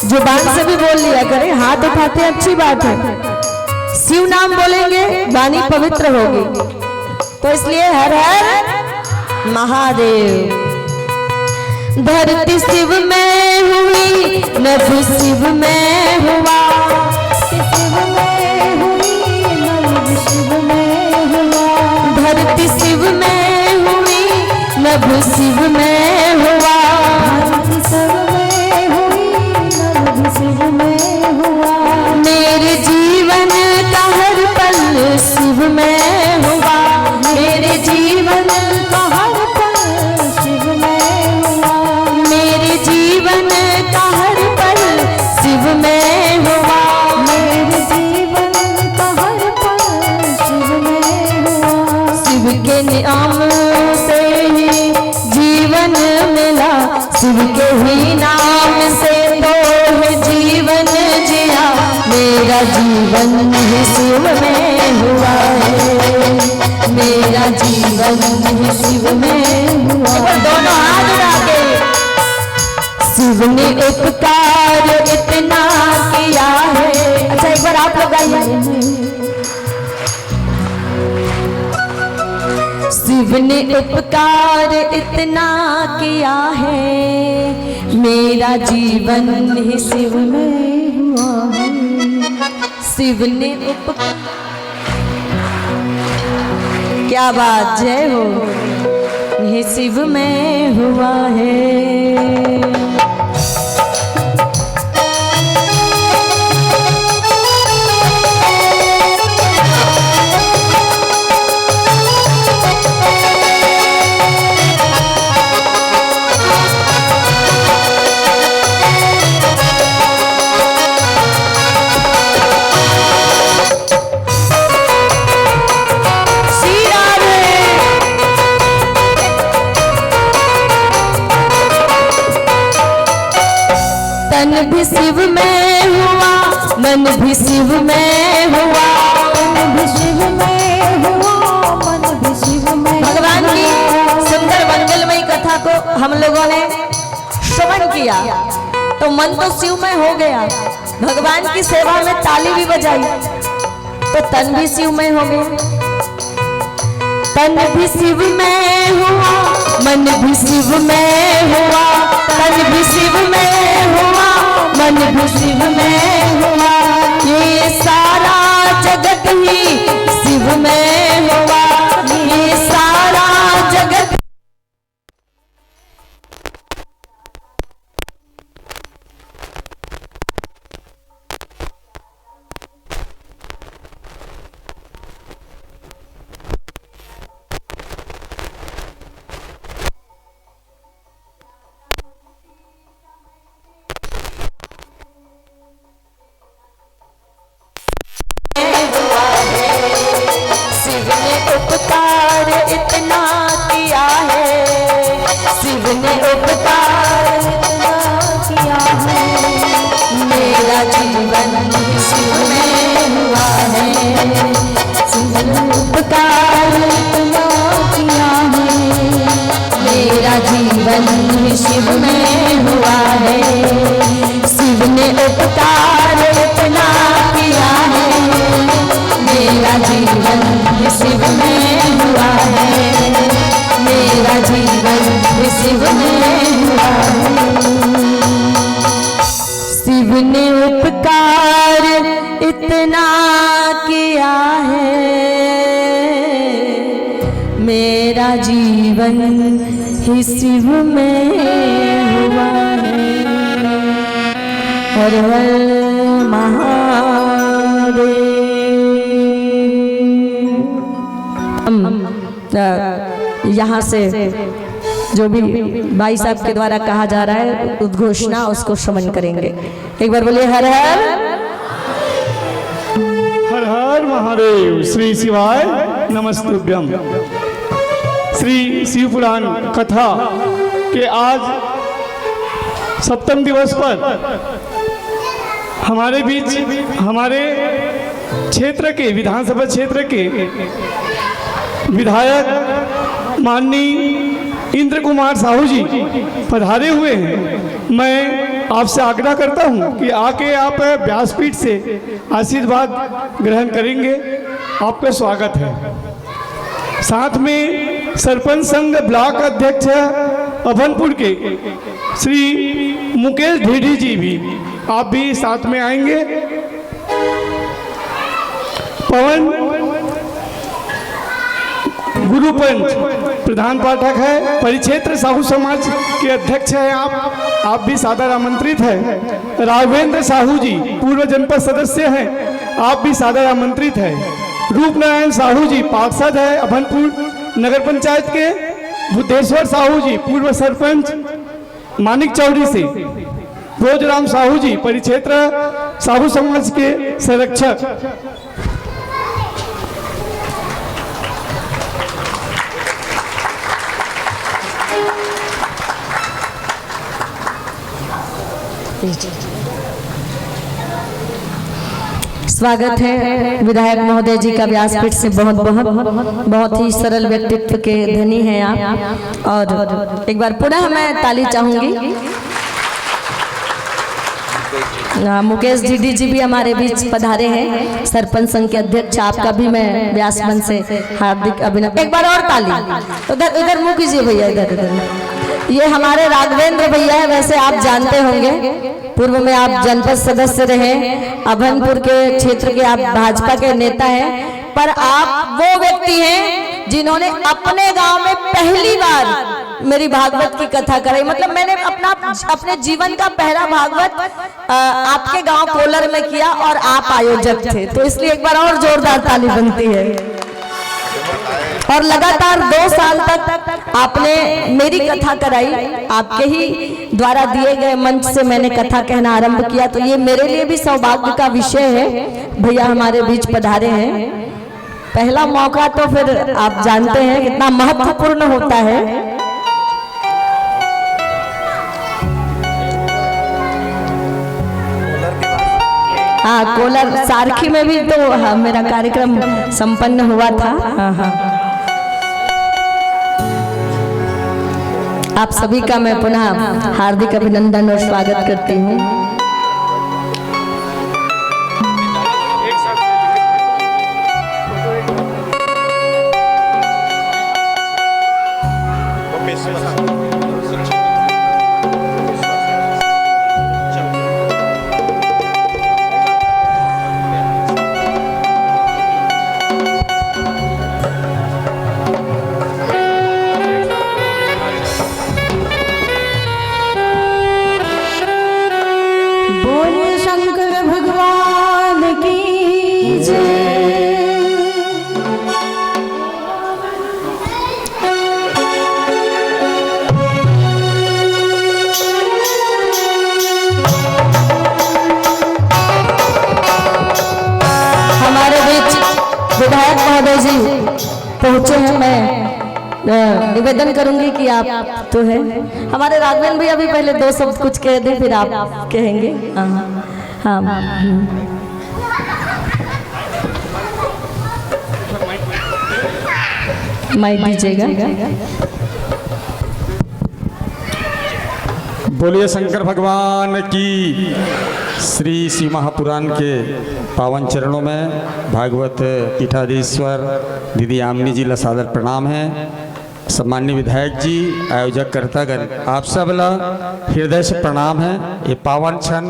जुबान से भी बोल लिया करें, हाथ उठाते अच्छी बात है। शिव नाम बोलेंगे वाणी पवित्र होगी, तो इसलिए हर हर महादेव। धरती शिव में हुई, नभ शिव में हुआ, शिव में हुई, नभ शिव में हुआ। धरती शिव में हुई, नभ शिव में हुआ, धरती शिव में हुई, नभ शिव में हुआ। मेरे जीवन का हर पल शिव में हुआ, मेरे जीवन का हर पल शिव में हुआ। मेरे जीवन जीवन ही शिव में हुआ है, मेरा जीवन ही शिव में हुआ है। दोनों हाथ उठा के शिव ने उपकार इतना किया है। अच्छा एक बार आप लोग गाइए। शिव ने उपकार इतना किया है, मेरा जीवन ही शिव में हुआ है। शिव ने उपकार, क्या बात, जय हो, ये शिव में हुआ है। तन भी शिव में हुआ, मन भी शिव में हुआ, तन भी शिव में हुआ, मन भी शिव में। भगवान की सुंदर मंगलमयी कथा को हम लोगों ने श्रवण किया तो मन तो शिव में हो गया, भगवान की सेवा में ताली भी बजाई तो तन भी शिव में हो गया। तन भी शिव में हुआ, मन भी शिव में हुआ, तन भी शिव में हुआ, मन भी शिव में हुआ, ये सारा जगत ही शिव में हुआ, ये सारा जगत। शिव ने उपकार इतना किया है, शिव ने उपकार इतना किया है, मेरा जीवन शिव में हुआ है। शिव ने उपकार इतना किया है, मेरा जीवन शिव में हुआ है। शिव ने उपकार इतना किया है, मेरा जीवन शिव में हुआ है, मेरा जीवन शिव में हुआ है। शिव ने उपकार इतना किया है, मेरा जीवन ही शिव में हुआ है। हर हर महादेव। यहाँ से जो भी भाई साहब के द्वारा कहा जा रहा है उद्घोषणा उसको श्रवण करेंगे। एक बार बोलिए हर हर हर हर महादेव। श्री शिवाय नमस्तुभ्यम। श्री शिव पुराण कथा के आज सप्तम दिवस पर हमारे बीच हमारे क्षेत्र के विधानसभा क्षेत्र के विधायक माननीय इंद्र कुमार साहू जी पधारे हुए हैं। मैं आपसे आग्रह करता हूं कि आके आप व्यासपीठ से आशीर्वाद ग्रहण करेंगे। आपका स्वागत है। साथ में सरपंच संघ ब्लॉक अध्यक्ष अभनपुर के श्री मुकेश ढेडी जी भी आप भी साथ में आएंगे। पवन गुरुपंच प्रधान पाठक है, परिक्षेत्र साहू समाज के अध्यक्ष हैं आप भी सादर आमंत्रित हैं। राघवेंद्र साहू जी पूर्व जनपद सदस्य हैं, आप भी सादर आमंत्रित हैं। रूपनारायण साहू जी पार्षद है अभनपुर नगर पंचायत के। बुद्धेश्वर साहू जी पूर्व सरपंच मानिक चौड़ी से। भोजराम साहू जी परिक्षेत्र साहू समाज के संरक्षक। स्वागत है विधायक महोदय जी का व्यासपीठ से। बहुत ही सरल व्यक्तित्व के धनी हैं आप। और एक बार पुनः मैं ताली चाहूंगी। मुकेश जी भी हमारे बीच पधारे हैं, सरपंच संघ के अध्यक्ष। आपका भी मैं व्यास मंच से हार्दिक अभिनंदन। एक बार और ताली। उधर उधर मुँह कीजिए भैया, इधर। ये हमारे राघवेंद्र भैया है, वैसे आप जानते होंगे, पूर्व में आप जनपद सदस्य रहे, अभनपुर के क्षेत्र के आप भाजपा के नेता हैं, पर आप वो व्यक्ति हैं जिन्होंने अपने गांव में पहली बार मेरी भागवत की कथा कराई। मतलब मैंने अपने जीवन का पहला भागवत आपके गांव कोलर में किया और आप आयोजक थे, तो इसलिए एक बार और जोरदार ताली बनती है। और लगातार 2 साल तक आपने मेरी कथा कराई, आपके ही द्वारा दिए गए मंच से मैंने कथा कहना आरंभ किया, तो ये मेरे लिए भी सौभाग्य का विषय है। भैया हमारे बीच पधारे हैं, पहला मौका तो फिर आप जानते हैं कितना महत्वपूर्ण होता है। हाँ, कोलर सारखी में भी तो मेरा कार्यक्रम संपन्न हुआ था। हाँ। आप सभी का मैं पुनः हार्दिक अभिनंदन और स्वागत करती हूँ। विधायक महोदय जी पहुंचे हैं, मैं निवेदन करूंगी कि आप तो है हमारे राघवेंद्र भैया भी पहले 2 शब्द कुछ कह दें, फिर आप कहेंगे। हाँ, माइक दीजिएगा। बोलिए शंकर भगवान की। श्री शिव महापुराण के पावन चरणों में भागवत पीठाधीश्वर दीदी आमनी जी ला सादर प्रणाम है। सम्माननीय विधायक जी, आयोजक कर्तागण, आप सब ला हृदय से प्रणाम है। ये पावन क्षण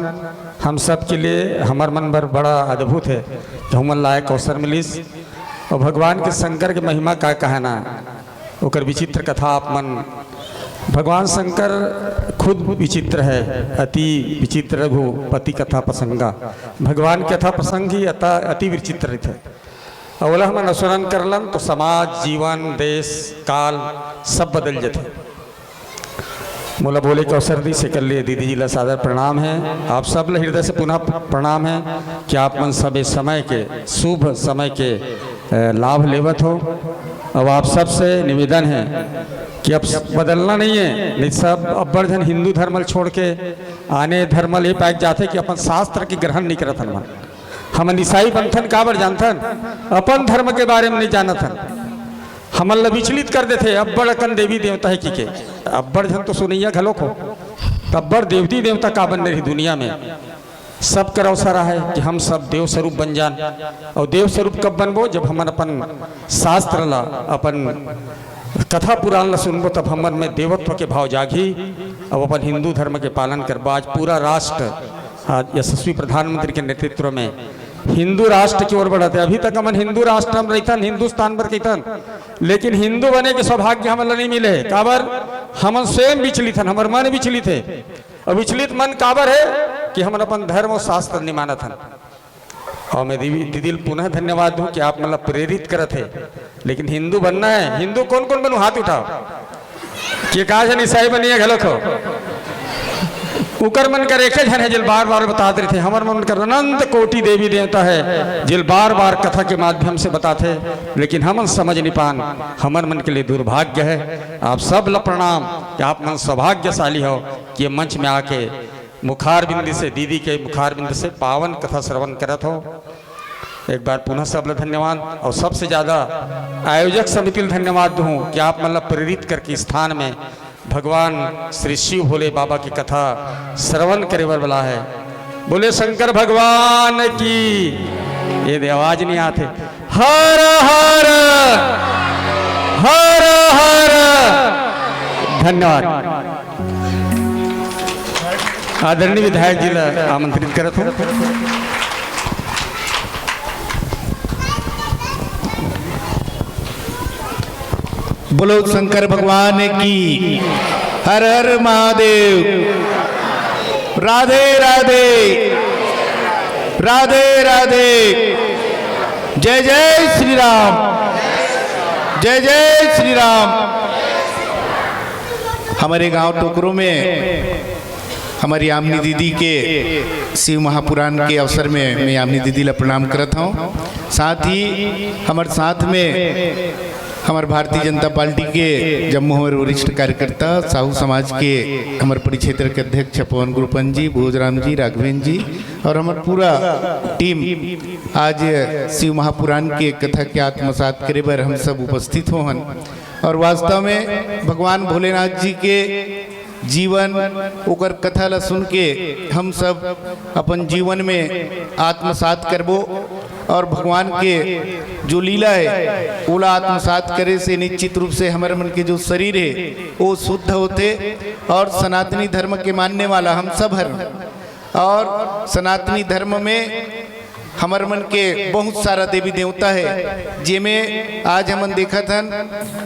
हम सब के लिए हमार मन भर बड़ा अद्भुत है, तो हमन लायक अवसर मिलिस। और भगवान के शंकर के महिमा का कहना, ओकर विचित्र कथा आप मन। भगवान शंकर खुद विचित्र है, अति विचित्र रघुपति कथा प्रसंगा। भगवान कथा प्रसंग ही अति विचित्र है। अवला हम अनुसरण करलन तो समाज, जीवन, देश, काल सब बदल जाते। मोला बोले के अवसर दी से कर लिए दीदी जी ला सादर प्रणाम है। आप सब ला हृदय से पुनः प्रणाम है कि आप मन सब इस समय के शुभ समय के लाभ लेवत हो। अब आप सब से निवेदन है कि अब बदलना नहीं है, नहीं सब अब्बड़ जन हिंदू धर्म छोड़ के आने धर्म ले पाए जाते कि अपन शास्त्र के ग्रहण नहीं करत हन। हम ईसाई बनथन काबर जानथन, अपन धर्म के बारे में नहीं जानथन। हमन ला विचलित कर देते अब्बड़ अकन देवी देवता है कि अब्बड़ जन तो सुनैया घलोक हो, अब्बड़ देवती देवता का बन रही दुनिया में। सब कर अवसर है कि हम सब देव स्वरूप बन जान। और देव स्वरूप कब बनबो, जब हमन अपन शास्त्र ला, अपन कथा पुराण ला सुनबो, तब हमन में देवत्व के भाव जागी। अब अपन हिंदू धर्म के पालन करबो। आज पूरा राष्ट्र यशस्वी प्रधानमंत्री के नेतृत्व में हिंदू राष्ट्र की ओर बढ़ते। अभी तक हम हिंदू राष्ट्र हम रहतन, हिंदुस्तान पर कहतन, लेकिन हिंदू बने के सौभाग्य हमन नहीं मिले। काबर हम स्वयं विचलित हन, हमार मन विचलित है। और विचलित मन काबर है कि हम अपन धर्म और शास्त्र नहीं मानत हन। और मैं दीदी पुनः धन्यवाद दूं कि आप मतलब प्रेरित करत है। लेकिन हिंदू बनना है, हिंदू कौन कौन बनू, हाथ उठाओ। कि कहा जन ईसाई बनिए घलो खो, उकर मन कर एक जन है जिल बार बार बताते थे। हमार मन कर अनंत कोटि देवी देवता है जिल बार बार कथा के माध्यम से बताते, लेकिन हम समझ नहीं पान। हमार मन के लिए दुर्भाग्य है। आप सब ला प्रणाम कि आप मन सौभाग्यशाली हो कि मंच में आके मुखार बिंद से, दीदी के मुखार बिंद से पावन कथा श्रवण करत हो। एक बार पुनः सबला धन्यवाद और सबसे ज़्यादा आयोजक समिति को धन्यवाद दूँ कि आप मतलब प्रेरित करके स्थान में भगवान श्री शिव भोले बाबा की कथा श्रवण करे बर बोला है। बोले शंकर भगवान की। ये दे आवाज नहीं आते। हर हर हर हर। धन्यवाद। आदरणीय विधायक जी ला आमंत्रित करत हूँ। बोलो शंकर भगवान की। हर हर महादेव। राधे राधे राधे राधे। जय जय श्री राम। जय जय श्री राम। हमारे गांव टोकरो में हमारी यामिनी दीदी के शिव महापुराण के अवसर में मैं यामिनी दीदी ला प्रणाम करता हूँ। साथ ही हमारे साथ में हमारे भारतीय जनता पार्टी के जम्मू हमारे वरिष्ठ कार्यकर्ता साहू समाज के हमारे परिक्षेत्र के अध्यक्ष पवन गुरुपन जी, भोजराम जी, राघवेंद्र जी और हमारा पूरा टीम आज शिव महापुराण के कथा के आत्मसात करे बर हम सब उपस्थित हो हन। और वास्तव में भगवान भोलेनाथ जी के जीवन ओकर कथा ला सुन के हम सब अपन जीवन में आत्मसात करबो और भगवान के जो लीला है ओला आत्मसात करे से निश्चित रूप से हमारे मन के जो शरीर है वो शुद्ध होते और सनातनी धर्म के मानने वाला हम सब हर। और सनातनी धर्म में हमारे मन के बहुत सारा देवी देवता है जिसमें आज हमन देखा था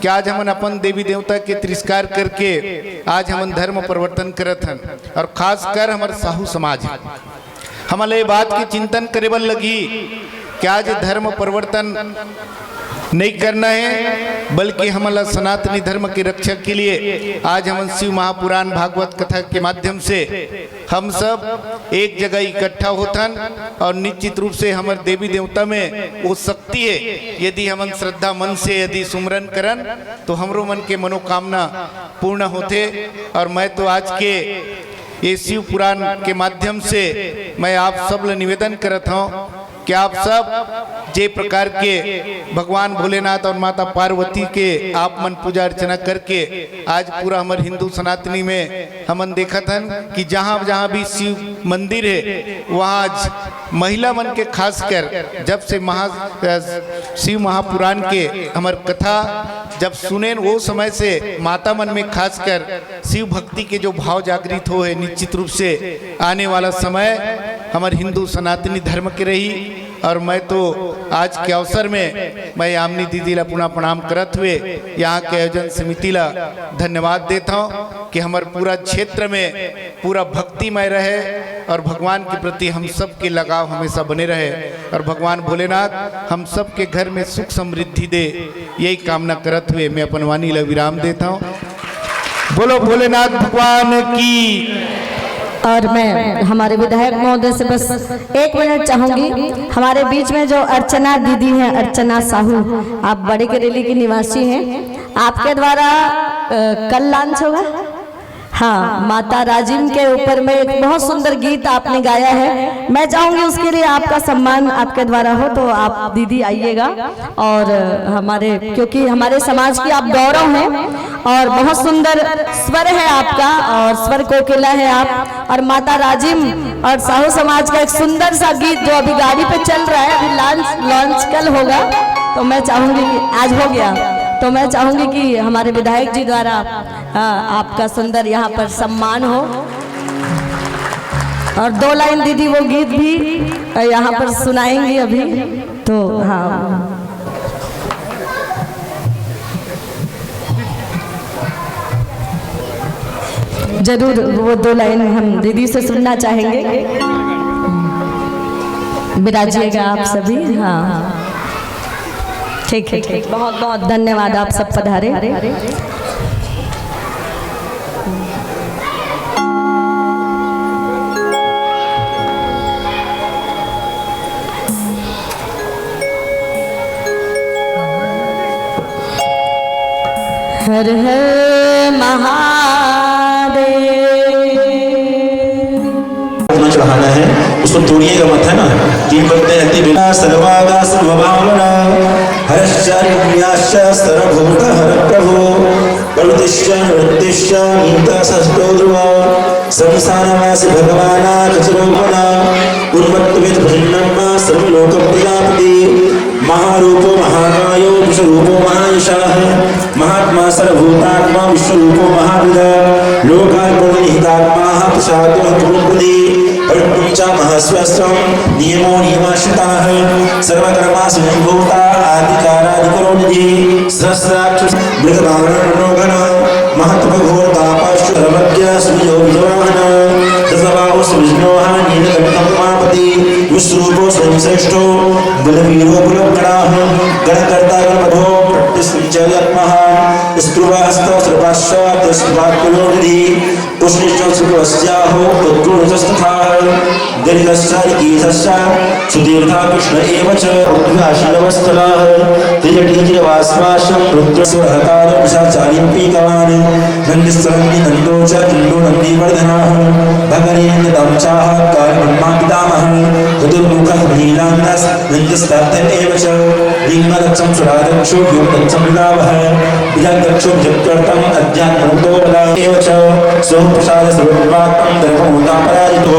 कि आज हमन अपन देवी देवता के तिरस्कार करके आज हमन धर्म परिवर्तन करत हन। और खासकर हमारे साहू समाज हमारे बात की चिंतन करे बल लगी कि आज धर्म परिवर्तन नहीं करना है बल्कि हमारा सनातनी धर्म के रक्षक के लिए आज हम शिव महापुराण भागवत कथा के माध्यम से हम सब एक जगह इकट्ठा होतन। और निश्चित रूप से हमारे देवी देवता में वो शक्ति है, यदि हम श्रद्धा मन से यदि सुमरन करन तो हमरो मन के मनोकामना पूर्ण होते। और मैं तो आज के ये शिव पुराण के माध्यम से मैं आप सब ले निवेदन करता हूँ कि आप सब जे प्रकार के भगवान भोलेनाथ और माता पार्वती के आप मन पूजा अर्चना करके आज पूरा हमारे हिंदू सनातनी में हमन देखा था कि जहाँ जहाँ भी शिव मंदिर है वहाँ आज महिला मन के खासकर जब से शिव महापुराण के हमार कथा जब सुने वो समय से माता मन में खासकर शिव भक्ति के जो भाव जागृत हो है। निश्चित रूप से आने वाला समय हमारे हिंदू सनातनी धर्म के रही। और मैं तो आज के अवसर में मैं यामिनी दीदी ला पुनः प्रणाम करत हुए यहाँ के आयोजन समिति ला धन्यवाद देता हूँ कि हमारे पूरा क्षेत्र में पूरा भक्तिमय रहे और भगवान के प्रति हम सब के लगाव हमेशा बने रहे। और भगवान भोलेनाथ हम सब के घर में सुख समृद्धि दे, यही कामना करत हुए मैं अपन वाणी ला विराम देता हूँ। बोलो भोलेनाथ भगवान की। और मैं हमारे विधायक महोदय से बस 1 मिनट चाहूंगी। हमारे बीच में जो अर्चना दीदी हैं, अर्चना साहू, आप बड़े करेली की निवासी हैं, आपके द्वारा कल लॉन्च होगा। हाँ, माता राजिम के ऊपर में एक बहुत सुंदर गीत आपने गाया है। मैं चाहूंगी उसके लिए आपका सम्मान आपके द्वारा हो, तो आप दीदी आइएगा। और हमारे क्योंकि हमारे समाज की आप गौरव हैं और बहुत सुंदर स्वर है आपका और स्वर कोकिला है आप। और माता राजिम और साहू समाज का एक सुंदर सा गीत जो अभी गाड़ी पे चल रहा है, अभी लॉन्च कल होगा, तो मैं चाहूंगी आज हो गया, तो मैं चाहूंगी कि हमारे विधायक जी द्वारा आपका सुंदर यहाँ पर सम्मान हो। और 2 लाइन दीदी वो गीत भी यहाँ पर सुनाएंगी अभी, तो हाँ जरूर वो 2 लाइन हम दीदी से सुनना चाहेंगे। विराजिएगा आप सभी। हाँ ठीक है, ठीक। बहुत बहुत धन्यवाद, आप सब पधारे। हर हर महादेव। चढ़ाना है उसको तोड़िएगा मत, है ना। किंवदन्ति विना सर्वागा सर्वभावना हर्षान्याश्च सर्वभूत हर प्रभु प्रवृत्तिश्च निवृत्तिश्च नीता षष्ठो ध्रुवा संसारवासी भगवानाखचरोपना उन्मत्तवेद भजन्नमा सर्वलोकप्रियापति महारूपो महाकायो विश्वरूपो महायशः महात्मा सर्वभूतात्मा विश्वरूपो महाविदा लोकात्मनिहितात्मा प्रसादो पुरुषपति अर्पणच महास्वस्त्रं नियमो नियमाश्रिताः सर्वकर्मासु निभूता आदिकारादिकरोनिधि सहस्राक्ष मृगभावनोघन महत्वघोरतापाश्च सर्वज्ञ सुविजो विजवाहन दशबाहु सुविष्णोः नीलकण्ठमापति विश्वरूपो स्वयं श्रेष्ठो बलवीरो बुलगणाः गणकर्ता गणपधो प्रतिष्ठितमः स्त्रुवाहस्तो सर्वाश्वात्स्वात्कुलोनिधि पुष्णिश्च सुखवस्याहो तद्गुणजस्तथाः गरिकश्चारिकीशश्च सुदीर्घा कृष्ण एव च उद्घाशीलवस्थलाः त्रिजटीजिरवास्वाशं रुद्रसुरहतार पिशाचार्यं पीतवान् नन्दिस्तनन्दि नन्दो च इन्दो नन्दीवर्धनाः भगरेन्द्रं चाह कालब्रह्मा पितामहः चतुर्मुखः नीलान्दस् नन्दस्तात्तन एव च लिङ्गरक्षं सुरादक्षो योगदक्षं विलावः विजगक्षो जगत्कर्तम् अध्यात्मरूपो वदा एव च स्वप्रसाद सर्ववाक्यं धर्मभूतापराजितो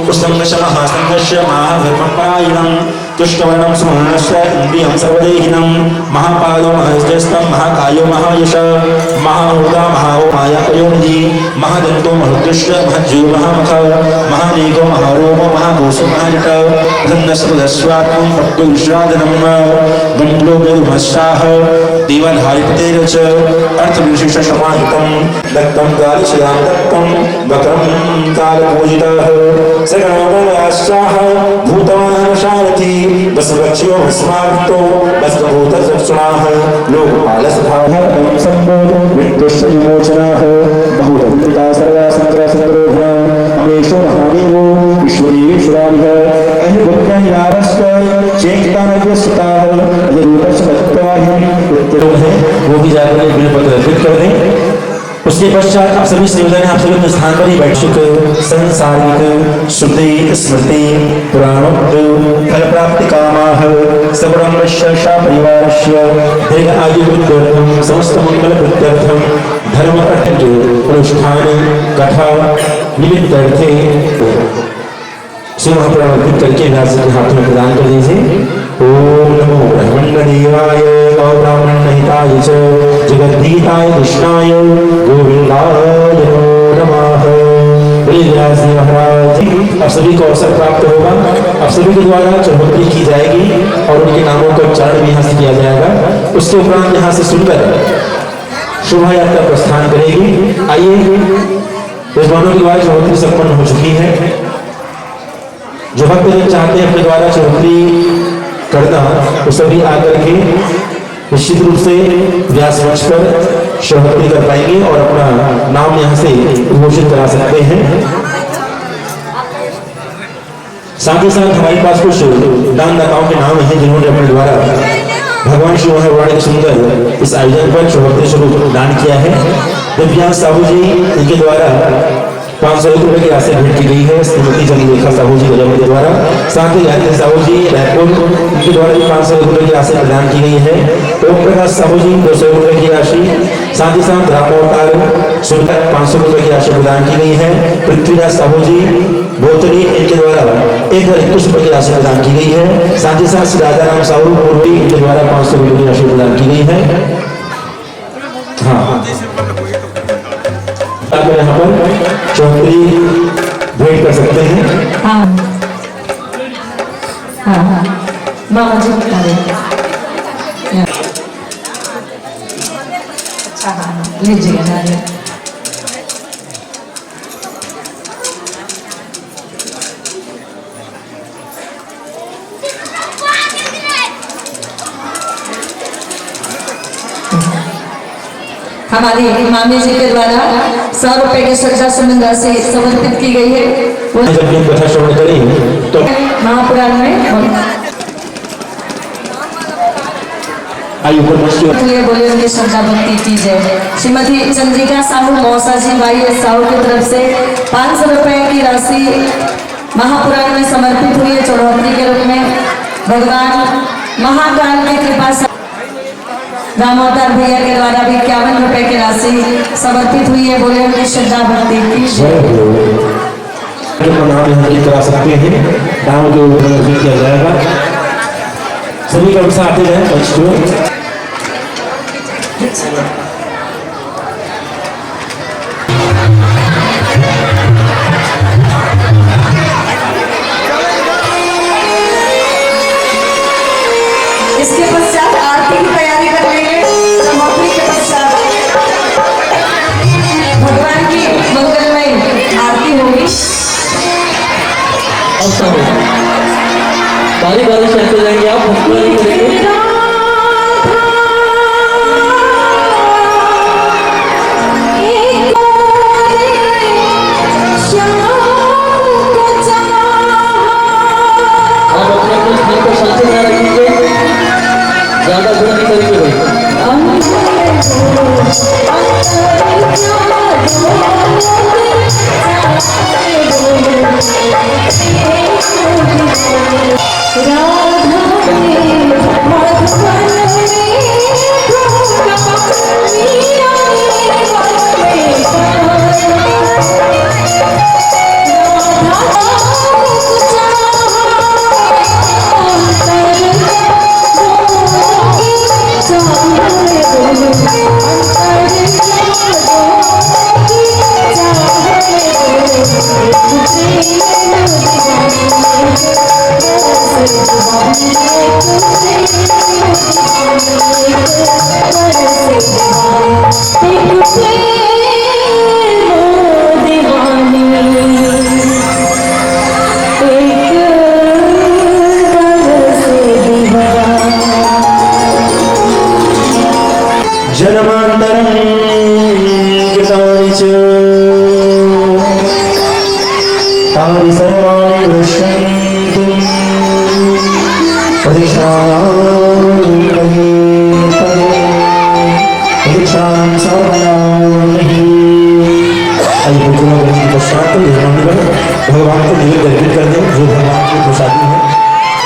पुष्टङ्गशमहासङ्गस्य महाधर्मपरायणं तुष्टवर्णं सुमनस्य इन्द्रियं सर्वदेहिनं महापादो महज्यस्तं महाकायो महायश महाहोता महामायापयोनिधि महादन्तो महदृष्ट महज्जो महामुख महामेघो महारोमो महाघोषो महाजट धन्नस्पदस्वात्मं प्रत्युश्रादनं गण्डलो वेदमस्याः देवधारिपतेर च अर्थविशेषसमाहितं दत्तं कालशयां दत्तं वक्रं कालपूजितः सगणोमयाश्चाः भूतवान् सारथि बसवक्ष्यो भस्मार्तो बसभूतचक्षुणाः लोकपालसभाः सम्बोधो मृत्युश्च विमोचनाः बहुदन्तिता सर्वा सङ्ग्रहसङ्ग्रोधना अमेशो महादेवो ईश्वरीश्वराः अहिर्भुक्तहिरावश्च चेकितानव्यस्ताः अजरूपश्च भक्त्वाहिं है वो भी जाकर बिलपत्र अर्पित कर दें। उसके पश्चात आप सभी संयोजन आप सभी अपने स्थान पर ही बैठ चुके संसारिक श्रुति स्मृति पुराणोक्त फल प्राप्ति कामाः सबरमस्य परिवारस्य दीर्घ आयु वृद्ध्यर्थं समस्त मंगल वृद्ध्यर्थं धर्म अर्थ अनुष्ठान कथा निमित्तार्थे सिंहपुराण अर्पित करके व्यास के हाथ में प्रदान कर दीजिए। ओम नमो ब्रह्मण्यदेवाय गौ ब्राह्मणहिताय च जगद्गीताय कृष्णाय गोविंदाय नमः। व्यास जी महाराज आप सभी को अवसर प्राप्त होगा। आप सभी के द्वारा चौबंदी की जाएगी और उनके नामों का उच्चारण भी यहाँ से किया जाएगा। उसके उपरांत यहाँ से सुनकर शोभा यात्रा प्रस्थान करेगी। आइए मेजबानों के द्वारा चौबंदी संपन्न हो चुकी है। जो भक्तजन चाहते हैं अपने द्वारा चौबंदी करना तो सभी आकर के निश्चित रूप से व्यास मंच पर शोभा कर पाएंगे और अपना नाम यहाँ से घोषित करा सकते हैं। साथ ही साथ हमारे पास कुछ दानदाताओं के नाम हैं जिन्होंने अपने द्वारा भगवान शिव महापुराण के सुंदर इस आयोजन पर चौहत्तर स्वरूप दान किया है। दिव्यांश साहू जी इनके द्वारा 500 रुपये की राशि भेंट की गई है श्रीमती चंद्रलेखा साहू जी गजम के द्वारा। साथ ही गायत्री साहू जी रायपुर इनके द्वारा भी 500 रुपये की राशि प्रदान की गई है। ओम प्रकाश साहू जी 200 रुपये की राशि, साथ ही साथ रामोवतार सुनकर 500 रुपये की राशि प्रदान की गई है। पृथ्वीराज साहू जी बोतरी इनके द्वारा 1021 रुपये की राशि प्रदान की गई है। साथ ही साथ श्री राजाराम साहू पूर्वी इनके द्वारा 500 रुपये की राशि प्रदान की गई है। हाँ यहाँ पर चौधरी भेंट कर सकते हैं। हाँ हाँ हाँ मामा जी बता रहे अच्छा हाँ लीजिएगा नारियल। हमारी मामी जी के द्वारा 100 रुपए की सच्चा संबंध राशि समर्पित की गई है। जब ये कथा श्रवण करी तो महापुराण में बोले उनकी श्रद्धा भक्ति की जय। श्रीमती चंद्रिका साहू मौसा जी भाई साहू की तरफ से 500 रुपए की राशि महापुराण में समर्पित हुई है चौधरी के रूप में। भगवान महाकाल की कृपा से दामोदर भैया के द्वारा भी 51 रुपए की राशि समर्पित हुई है। बोले उनकी श्रद्धा भक्ति की प्रणाम यहाँ की करा सकते हैं। दाम के ऊपर भी किया जाएगा। सभी लोग साथ हैं मंच को। इसके पश्चात आरती की तैयारी कर लेंगे। समाप्ति के पश्चात भगवान की मंगलमय आरती होगी। बारी बारी से चलते जाएंगे आप भक्ति करेंगे। आप अपने अपने स्थान पर शांति बना रखिए, ज्यादा दूर नहीं करेंगे भगवान को निवेद अर्पित कर दें जो भगवान की प्रसादी है।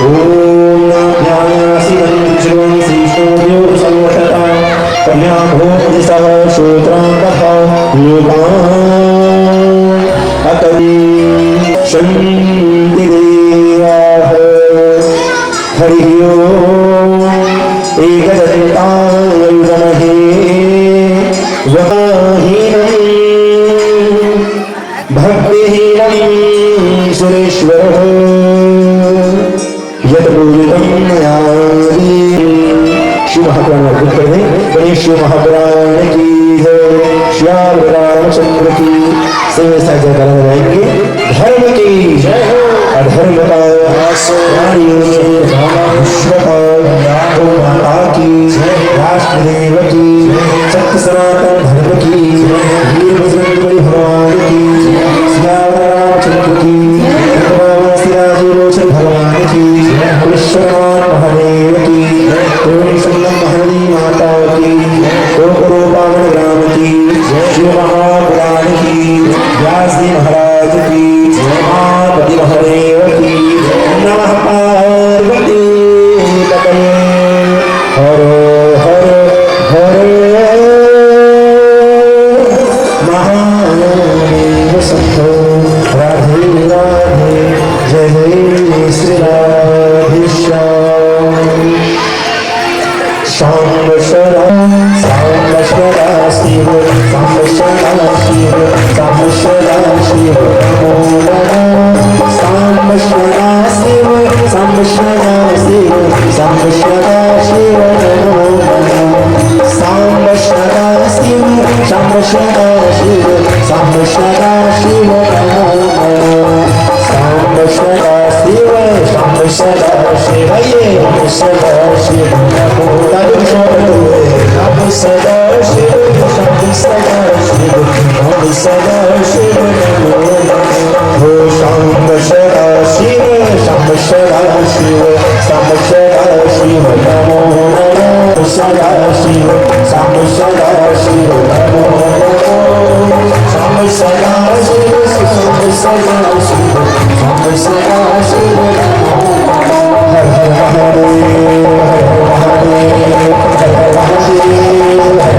ओम ज्ञानासि मंत्रं श्रीष्णोदेव सर्वशता कल्याणभोजसः श्रोत्रान्तः योगान् अतति शन्तिदेवाः हरिः ओम् एकदन्ताय विद्महे वराहीनं भक्तिहीनं सुरेश्वरः यत्पूजितं मया शिव महापुराण अर्पित कर दें। गणेश शिव महापुराण की जय। श्याम रामचंद्र की सेवा जयकारा लगाएंगे। धर्म की अधर्म का माता की राष्ट्रदेव की सत्य सनातन धर्म की वीर बजरंगबली भगवान की श्याम रामचंद्र की सिराजीरोचन भगवान की विश्वनाथ महादेव की महादेवी माता की गोकुरूपावन ग्राम की शिव महापुराण की व्यास जी महाराज की महापति महादेव की नमः पार्वती पतये हर हर हर महादेव शंभो राधे राधे जय जय श्री राधे श्याम। शाम शरा शिव शाम शरा शिव शाम शरा शिव नमो नमः। शाम शरा शिव शाम शरा शिव शाम शरा शिव नमो नमः। शाम शरा शिव शाम शरा शिव शाम शरा शिव नमो नमः। शाम शरा शिव शाम शरा शिव ये सदा शिव नमो नमः। सदा शिव सदा शिव सदा शिव नमो नमः। शाम सदा शिव शाम सदा शिव शाम सदा शिव नमो नमः। सदा शिव शाम सदा शिव नमो नमः। शाम सदा शिव शाम सदा शिव शाम सदाशिव नमो हर हर महादेव हर हर महादेव हर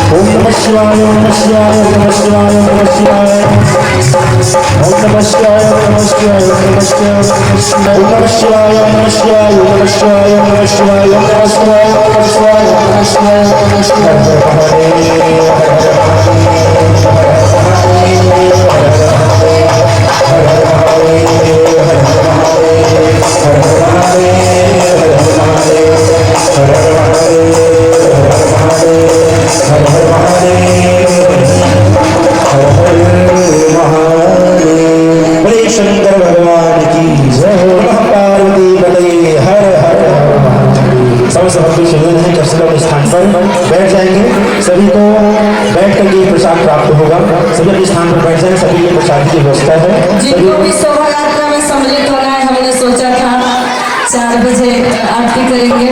ओम नमः शिवाय ओम नमः शिवाय ओम नमः शिवाय ओम नमः शिवाय ओम नमः शिवाय ओम नमः शिवाय ओम नमः शिवाय ओम नमः शिवाय ओम नमः शिवाय ओम नमः शिवाय ओम नमः शिवाय ओम नमः शिवाय ओम नमः शिवाय ओम नमः शिवाय ओम शंकर भगवान की जय हो पार्वती पते हर हर समस्त भक्तों से निवेदन है कि सब अपने स्थान पर बैठ जाएंगे। सभी को बैठ करके प्रसाद प्राप्त होगा। सभी अपने स्थान पर बैठ जाएंगे। सभी के प्रसाद की व्यवस्था है। जिनको भी शोभा यात्रा में सम्मिलित होना है, हमने सोचा था 4 बजे आरती करेंगे,